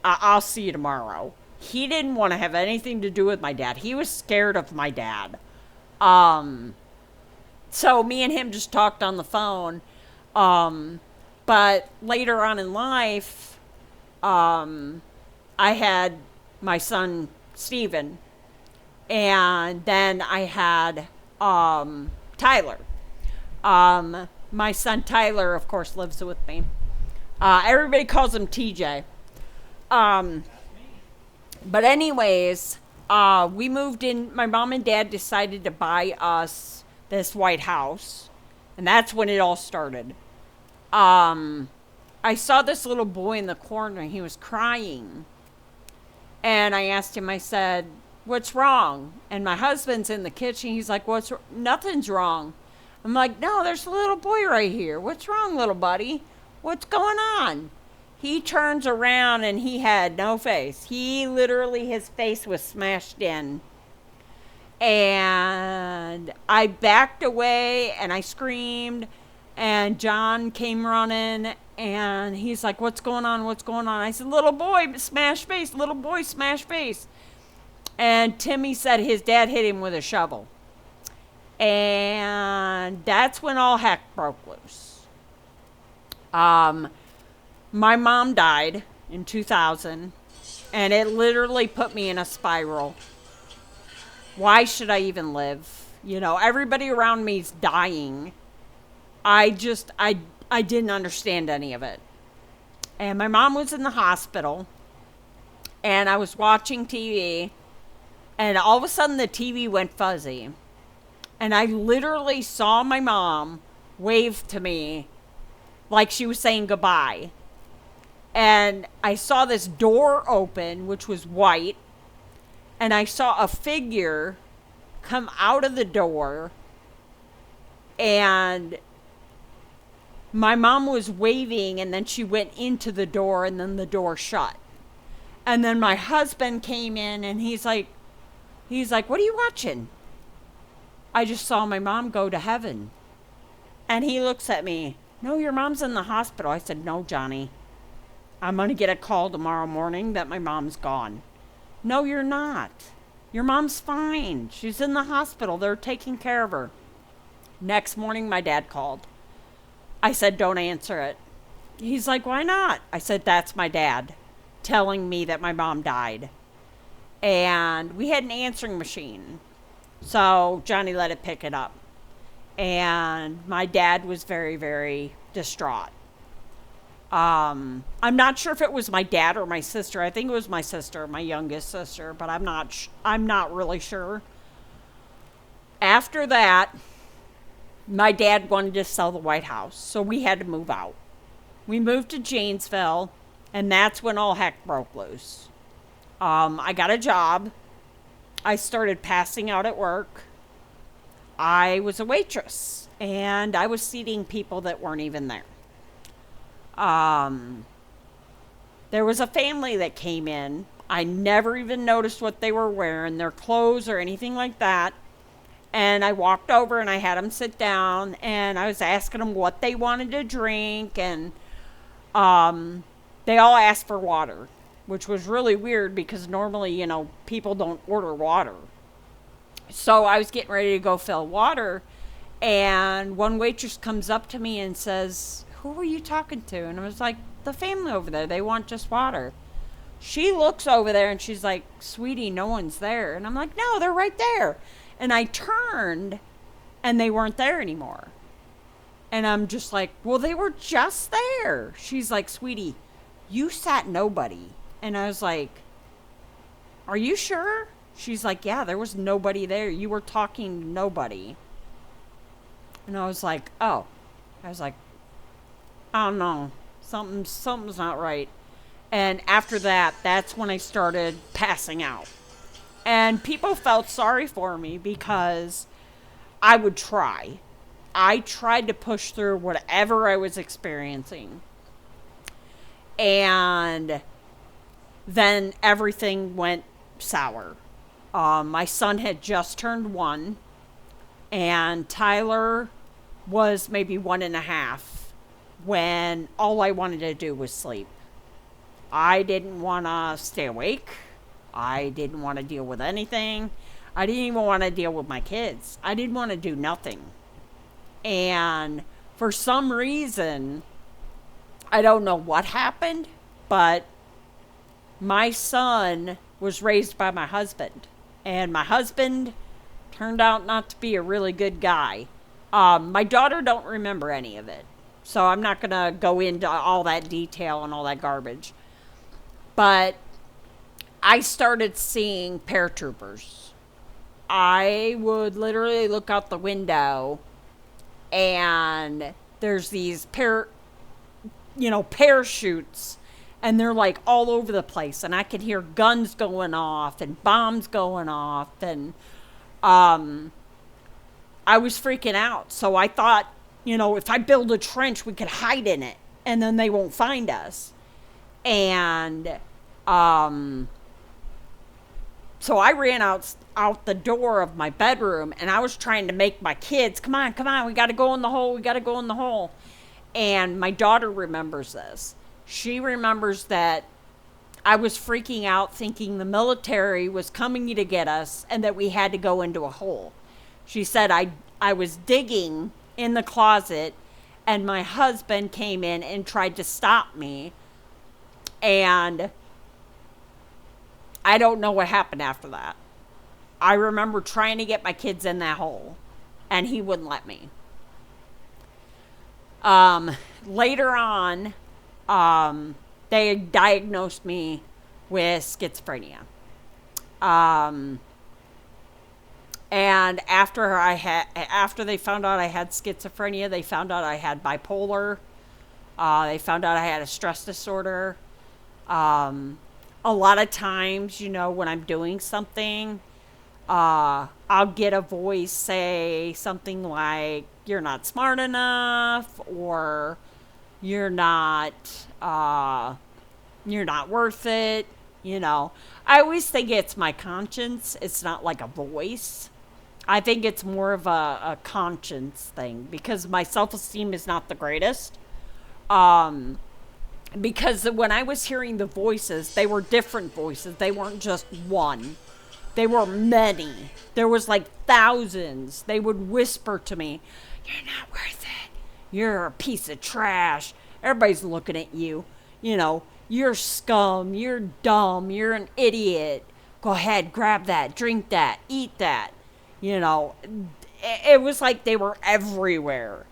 I'll see you tomorrow. He didn't want to have anything to do with my dad. He was scared of my dad. So me and him just talked on the phone. But later on in life, I had my son, Steven. And then I had Tyler. My son, Tyler, of course, lives with me. Everybody calls him TJ. But anyways, we moved in. My mom and dad decided to buy us this white house. And that's when it all started. I saw this little boy in the corner. He was crying. And I asked him, I said, what's wrong? And my husband's in the kitchen. He's like, nothing's wrong. I'm like, no, there's a little boy right here. What's wrong, little buddy? What's going on? He turns around and he had no face. His face was smashed in. And I backed away and I screamed. And John came running and he's like, what's going on? What's going on? I said, little boy, smash face. Little boy, smash face. And Timmy said his dad hit him with a shovel. And that's when all heck broke loose. My mom died in 2000, and it literally put me in a spiral. Why should I even live? Everybody around me's dying. I didn't understand any of it. And my mom was in the hospital, and I was watching TV, and all of a sudden the TV went fuzzy. And I literally saw my mom wave to me like she was saying goodbye. And I saw this door open, which was white. And I saw a figure come out of the door. And my mom was waving, and then she went into the door, and then the door shut. And then my husband came in, and he's like, what are you watching? I just saw my mom go to heaven. And he looks at me, no, your mom's in the hospital. I said, no, Johnny. I'm going to get a call tomorrow morning that my mom's gone. No, you're not. Your mom's fine. She's in the hospital. They're taking care of her. Next morning, my dad called. I said, don't answer it. He's like, why not? I said, that's my dad telling me that my mom died. And we had an answering machine. So Johnny let it pick it up. And my dad was very, very distraught. I'm not sure if it was my dad or my sister. I think it was my sister, my youngest sister, but I'm not really sure. After that, my dad wanted to sell the White House, so we had to move out. We moved to Janesville, and that's when all heck broke loose. I got a job. I started passing out at work. I was a waitress, and I was seating people that weren't even there. There was a family that came in. I never even noticed what they were wearing, their clothes or anything like that. And I walked over and I had them sit down, and I was asking them what they wanted to drink, and they all asked for water, which was really weird because normally, people don't order water. So I was getting ready to go fill water, and one waitress comes up to me and says, who were you talking to? And I was like, the family over there. They want just water. She looks over there and she's like, sweetie, no one's there. And I'm like, no, they're right there. And I turned and they weren't there anymore. And I'm just like, well, they were just there. She's like, sweetie, you sat nobody. And I was like, are you sure? She's like, yeah, there was nobody there. You were talking to nobody. And I was like, oh. I was like, oh no, something's not right. And after that, that's when I started passing out. And people felt sorry for me because I would try. I tried to push through whatever I was experiencing. And then everything went sour. My son had just turned 1, and Tyler was maybe 1.5 when all I wanted to do was sleep. I didn't want to stay awake. I didn't want to deal with anything. I didn't even want to deal with my kids. I didn't want to do nothing. And for some reason, I don't know what happened, but my son was raised by my husband. And my husband turned out not to be a really good guy. My daughter don't remember any of it. So I'm not going to go into all that detail and all that garbage. But I started seeing paratroopers. I would literally look out the window and there's these parachutes, and they're like all over the place, and I could hear guns going off and bombs going off, and I was freaking out. So I thought, if I build a trench, we could hide in it and then they won't find us. And so I ran out the door of my bedroom, and I was trying to make my kids, come on, we got to go in the hole. And my daughter remembers this. She remembers that I was freaking out, thinking the military was coming to get us and that we had to go into a hole. She said I was digging in the closet, and my husband came in and tried to stop me. And I don't know what happened after that. I remember trying to get my kids in that hole, and he wouldn't let me. Later on, they diagnosed me with schizophrenia. And after they found out I had schizophrenia, they found out I had bipolar. They found out I had a stress disorder. A lot of times, when I'm doing something, I'll get a voice say something like, you're not smart enough, or you're not worth it. I always think it's my conscience. It's not like a voice. I think it's more of a conscience thing because my self esteem is not the greatest. Um, because when I was hearing the voices, they were different voices. They weren't just one. They were many. There was like thousands. They would whisper to me, "You're not worth it. You're a piece of trash. Everybody's looking at you. You know, you're scum. You're dumb. You're an idiot. Go ahead, grab that, drink that, eat that." You know, it was like they were everywhere.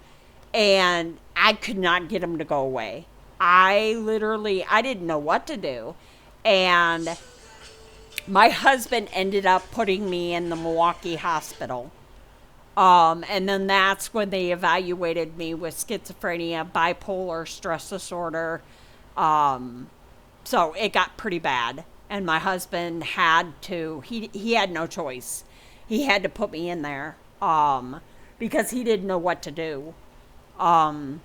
And I could not get them to go away. I didn't know what to do. And my husband ended up putting me in the Milwaukee hospital. And then that's when they evaluated me with schizophrenia, bipolar, stress disorder. Um, so it got pretty bad. And my husband he had no choice. He had to put me in there because he didn't know what to do. Um,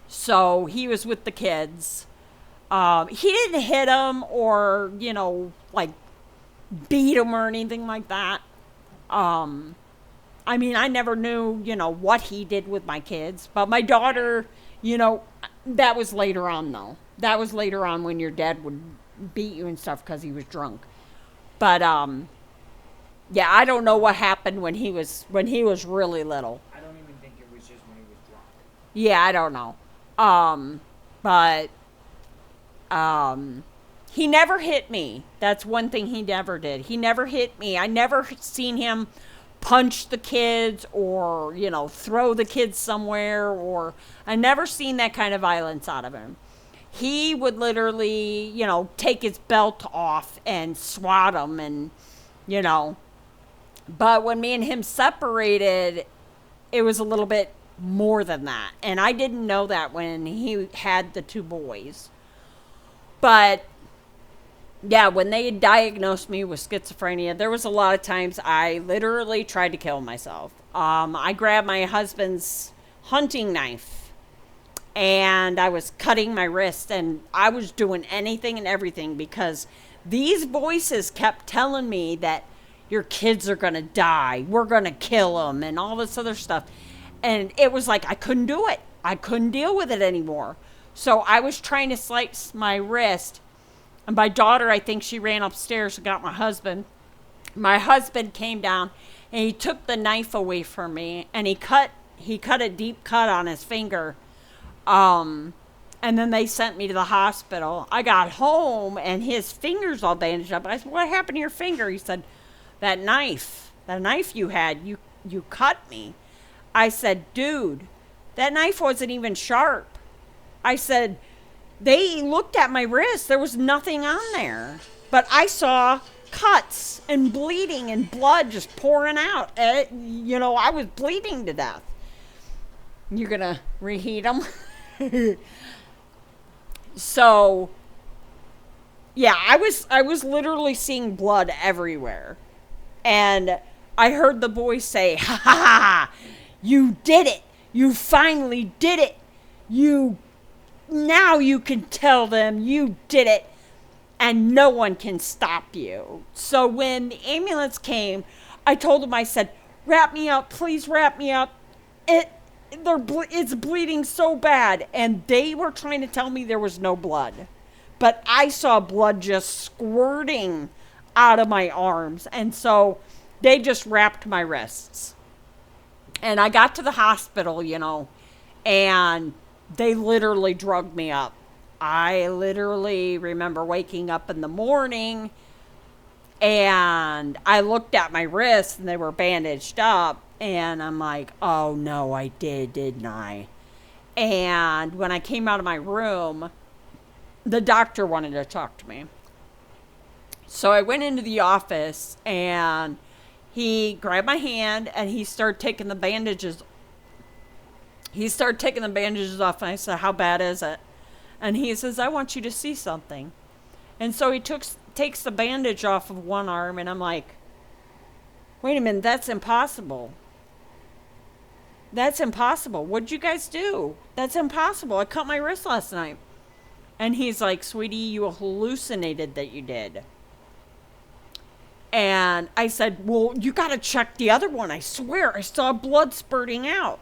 so he was with the kids. He didn't hit them or, like beat them or anything like that. I mean, I never knew, what he did with my kids. But my daughter, that was later on, though. That was later on when your dad would beat you and stuff because he was drunk. But, yeah, I don't know what happened when he was really little. I don't even think it was just when he was drunk. Yeah, I don't know. But he never hit me. That's one thing he never did. He never hit me. I never seen him punch the kids or, throw the kids somewhere, or I never seen that kind of violence out of him. He would literally, take his belt off and swat him and, but when me and him separated, it was a little bit more than that. And I didn't know that when he had the two boys. But yeah, when they diagnosed me with schizophrenia, there was a lot of times I literally tried to kill myself. I grabbed my husband's hunting knife and I was cutting my wrist, and I was doing anything and everything because these voices kept telling me that your kids are going to die. We're going to kill them and all this other stuff. And it was like I couldn't do it. I couldn't deal with it anymore. So I was trying to slice my wrist. And my daughter, I think she ran upstairs and got my husband. My husband came down and he took the knife away from me, and he cut a deep cut on his finger. And then they sent me to the hospital. I got home and his finger's all bandaged up. I said, "What happened to your finger?" He said, that knife you had, you cut me." I said, "Dude, that knife wasn't even sharp." I said, "They looked at my wrist. There was nothing on there. But I saw cuts and bleeding and blood just pouring out. I was bleeding to death." You're going to reheat them? So, yeah, I was literally seeing blood everywhere. And I heard the voice say, "Ha ha ha, you did it. You finally did it. Now you can tell them you did it, and no one can stop you." So when the ambulance came, I told them, I said, "Wrap me up, please wrap me up. It's bleeding so bad." And they were trying to tell me there was no blood. But I saw blood just squirting out of my arms. And so they just wrapped my wrists. And I got to the hospital, and they literally drugged me up. I literally remember waking up in the morning and I looked at my wrists and they were bandaged up. And I'm like, "Oh no, I did, didn't I?" And when I came out of my room, the doctor wanted to talk to me. So I went into the office and he grabbed my hand and he started taking the bandages. Off, and I said, "How bad is it?" And he says, "I want you to see something." And so he takes the bandage off of one arm, and I'm like, "Wait a minute, that's impossible. That's impossible. What'd you guys do? That's impossible. I cut my wrist last night." And he's like, "Sweetie, you hallucinated that you did." And I said, well, you got to check the other one. I swear I saw blood spurting out.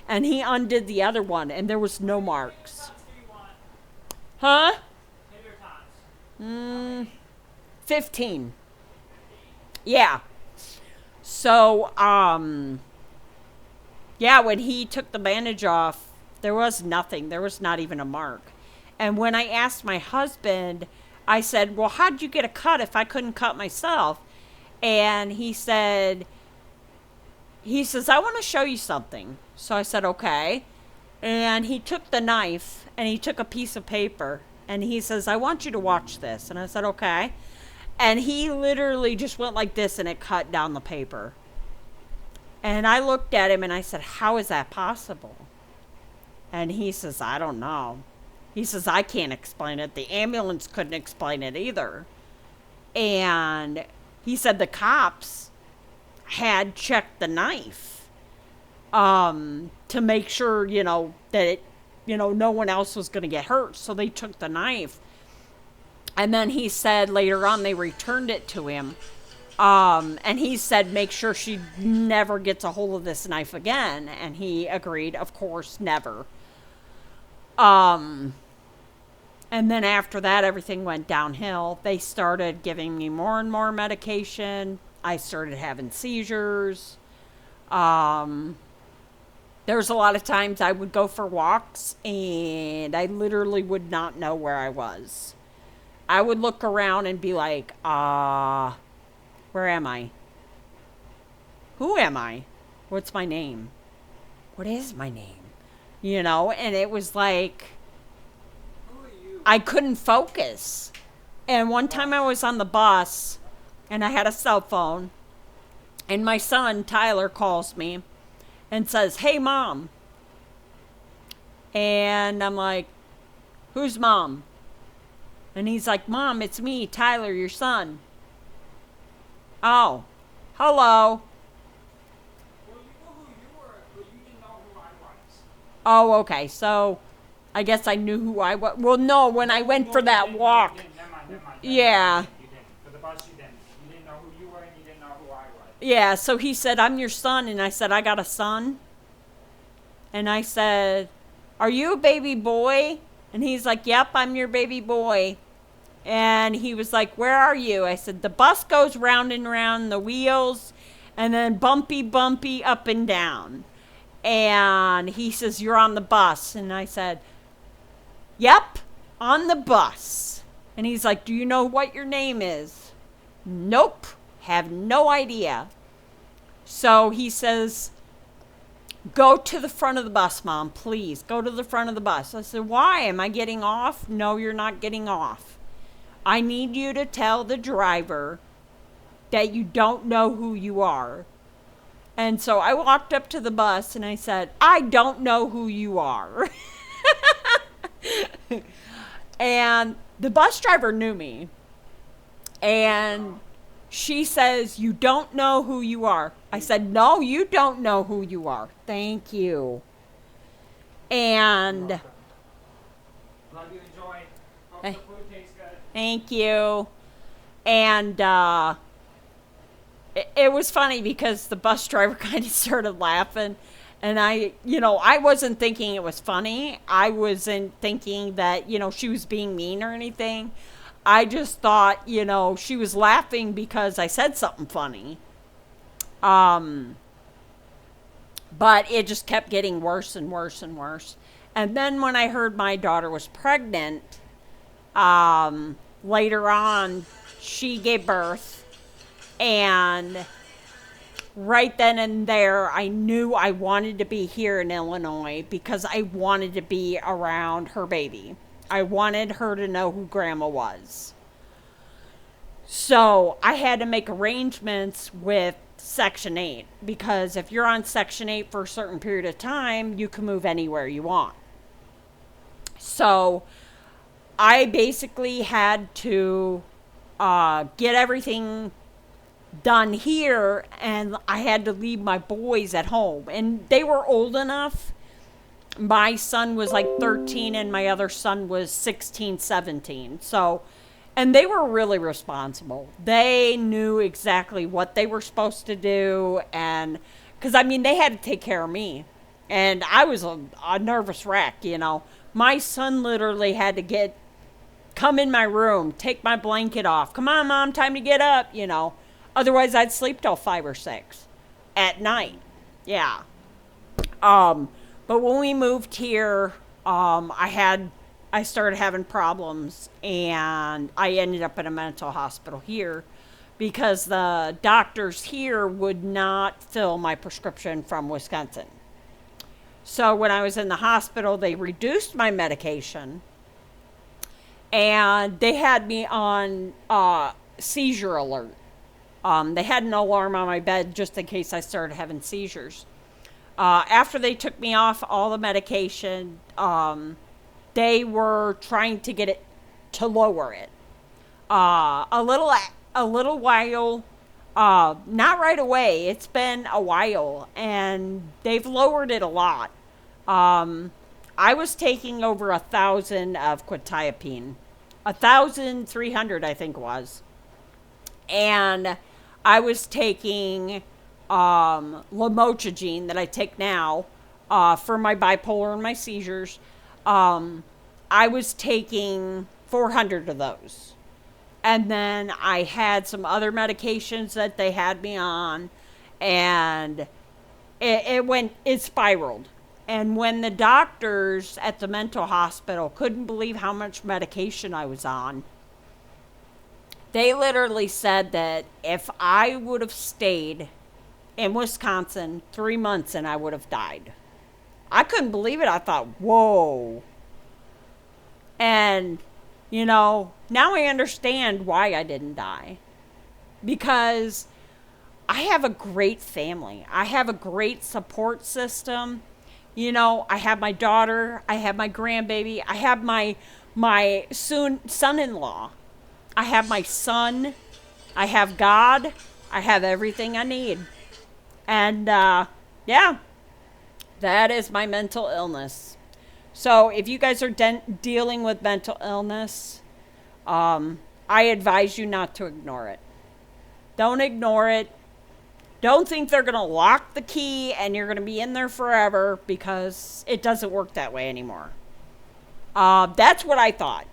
And he undid the other one, and there was no marks. Huh? 15. Yeah. So, yeah, when he took the bandage off, there was nothing. There was not even a mark. And when I asked my husband, I said, well, how'd you get a cut if I couldn't cut myself? And he says, I want to show you something. So I said, okay. And he took the knife and he took a piece of paper and he says, I want you to watch this. And I said, okay. And he literally just went like this and it cut down the paper. And I looked at him and I said, how is that possible? And he says, I don't know. He says, I can't explain it. The ambulance couldn't explain it either. And he said the cops had checked the knife to make sure, that no one else was going to get hurt. So they took the knife. And then he said later on they returned it to him. And he said, make sure she never gets a hold of this knife again. And he agreed, of course, never. And then after that, everything went downhill. They started giving me more and more medication. I started having seizures. There was a lot of times I would go for walks and I literally would not know where I was. I would look around and be like, where am I? Who am I? What's my name? What is my name? And it was like, I couldn't focus. And one time I was on the bus and I had a cell phone and my son, Tyler, calls me and says, hey, Mom. And I'm like, who's Mom? And he's like, Mom, it's me, Tyler, your son. Oh, hello. Well, you know who you were, but you didn't know who I was. Oh, okay. So I guess I knew who I was. Well, no, when I went for that walk. Never mind. Yeah. You didn't. For the bus, you didn't. You didn't know who you were and you didn't know who I was. Yeah, so he said, I'm your son. And I said, I got a son. And I said, are you a baby boy? And he's like, yep, I'm your baby boy. And he was like, where are you? I said, the bus goes round and round the wheels and then bumpy up and down. And he says, you're on the bus. And I said, yep, on the bus. And he's like, do you know what your name is? Nope, have no idea. So he says, go to the front of the bus, Mom, please. Go to the front of the bus. I said, why? Am I getting off? No, you're not getting off. I need you to tell the driver that you don't know who you are. And so I walked up to the bus and I said, I don't know who you are. And the bus driver knew me. And she says, you don't know who you are. I said, no, you don't know who you are. Thank you. And Love you, enjoy. Hope the food tastes good. thank you. And it was funny because the bus driver kind of started laughing. And I wasn't thinking it was funny. I wasn't thinking that, she was being mean or anything. I just thought, she was laughing because I said something funny. But it just kept getting worse and worse and worse. And then when I heard my daughter was pregnant, later on, she gave birth. And right then and there, I knew I wanted to be here in Illinois because I wanted to be around her baby. I wanted her to know who Grandma was. So I had to make arrangements with Section 8 because if you're on Section 8 for a certain period of time, you can move anywhere you want. So I basically had to get everything done here, and I had to leave my boys at home. And they were old enough. My son was like 13 and my other son was 16, 17. So, And they were really responsible. They knew exactly what they were supposed to do. And because, I mean, they had to take care of me. And I was a nervous wreck, you know. My son literally had to come in my room, take my blanket off. Come on, Mom, time to get up, you know. Otherwise, I'd sleep till 5 or 6 at night. Yeah. But when we moved here, I started having problems, and I ended up in a mental hospital here because the doctors here would not fill my prescription from Wisconsin. So when I was in the hospital, they reduced my medication, and they had me on seizure alert. They had an alarm on my bed just in case I started having seizures. After they took me off all the medication, they were trying to get it to lower it. A little while, not right away. It's been a while, and they've lowered it a lot. I was taking over 1,000 of quetiapine, 1,300 I think was, and I was taking lamotrigine that I take now for my bipolar and my seizures. I was taking 400 of those. And then I had some other medications that they had me on, and it spiraled. And when the doctors at the mental hospital couldn't believe how much medication I was on, they literally said that if I would have stayed in Wisconsin 3 months and I would have died. I couldn't believe it. I thought, whoa. And, you know, now I understand why I didn't die. Because I have a great family. I have a great support system. You know, I have my daughter. I have my grandbaby. I have my soon son-in-law. I have my son. I have God. I have everything I need. And, yeah, that is my mental illness. So if you guys are dealing with mental illness, I advise you not to ignore it. Don't ignore it. Don't think they're going to lock the key and you're going to be in there forever, because it doesn't work that way anymore. That's what I thought.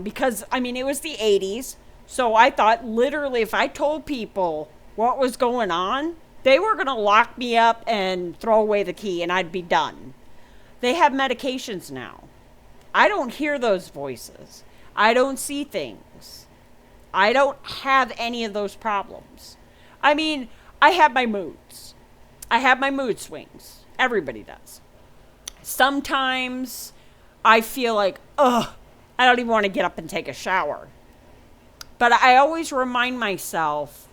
Because, I mean, it was the 80s. So I thought literally if I told people what was going on, they were going to lock me up and throw away the key and I'd be done. They have medications now. I don't hear those voices. I don't see things. I don't have any of those problems. I mean, I have my moods. I have my mood swings. Everybody does. Sometimes I feel like, ugh, I don't even want to get up and take a shower. But I always remind myself,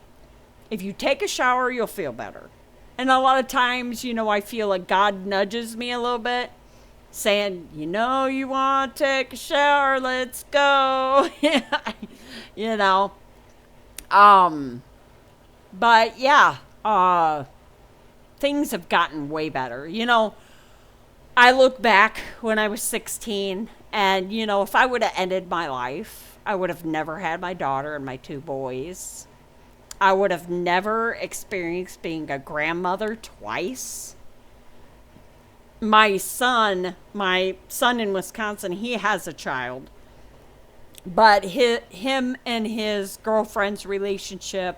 if you take a shower, you'll feel better. And a lot of times, you know, I feel like God nudges me a little bit, saying, you know, you want to take a shower, let's go. You know. But yeah, things have gotten way better. You know, I look back when I was 16, and, you know, if I would have ended my life, I would have never had my daughter and my 2 boys. I would have never experienced being a grandmother twice. My son in Wisconsin, he has a child. But him and his girlfriend's relationship,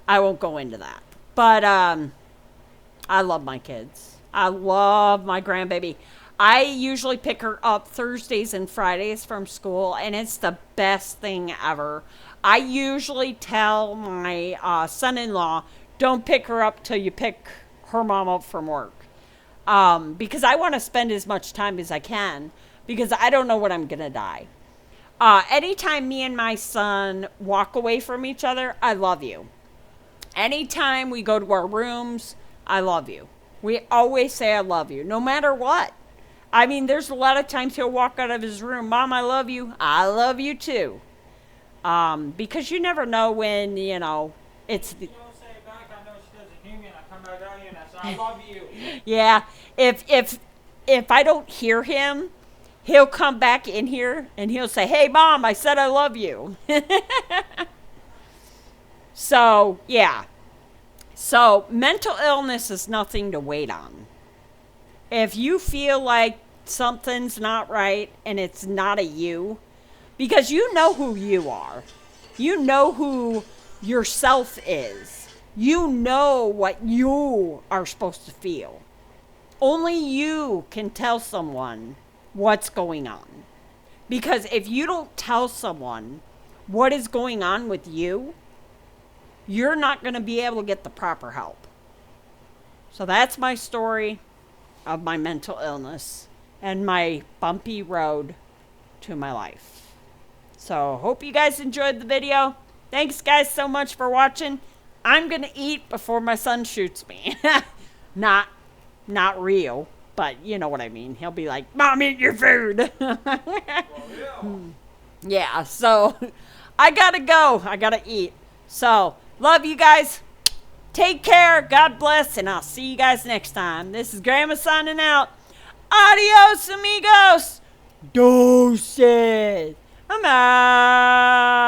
I won't go into that. But I love my kids. I love my grandbaby. I usually pick her up Thursdays and Fridays from school, and it's the best thing ever. I usually tell my son-in-law, don't pick her up till you pick her mom up from work. Because I want to spend as much time as I can, because I don't know when I'm going to die. Anytime me and my son walk away from each other, I love you. Anytime we go to our rooms, I love you. We always say I love you, no matter what. I mean, there's a lot of times he'll walk out of his room, Mom, I love you. I love you too. Because you never know when, you know, it's the... You don't say it back, I know she doesn't hear me, and I come back out here and I say, I love you. Yeah, if I don't hear him, he'll come back in here and he'll say, "Hey, Mom, I said I love you." So, yeah. So, mental illness is nothing to wait on. If you feel like something's not right and it's not a you, because you know who you are, you know who yourself is, you know what you are supposed to feel. Only you can tell someone what's going on. Because if you don't tell someone what is going on with you, you're not going to be able to get the proper help. So that's my story of my mental illness and my bumpy road to my life. So hope you guys enjoyed the video. Thanks guys so much for watching. I'm going to eat before my son shoots me. Not real, but you know what I mean. He'll be like, "Mom, eat your food." Yeah, so I gotta go. I gotta eat. So, love you guys. Take care. God bless. And I'll see you guys next time. This is Grandma signing out. Adios, amigos. Doses. I'm out.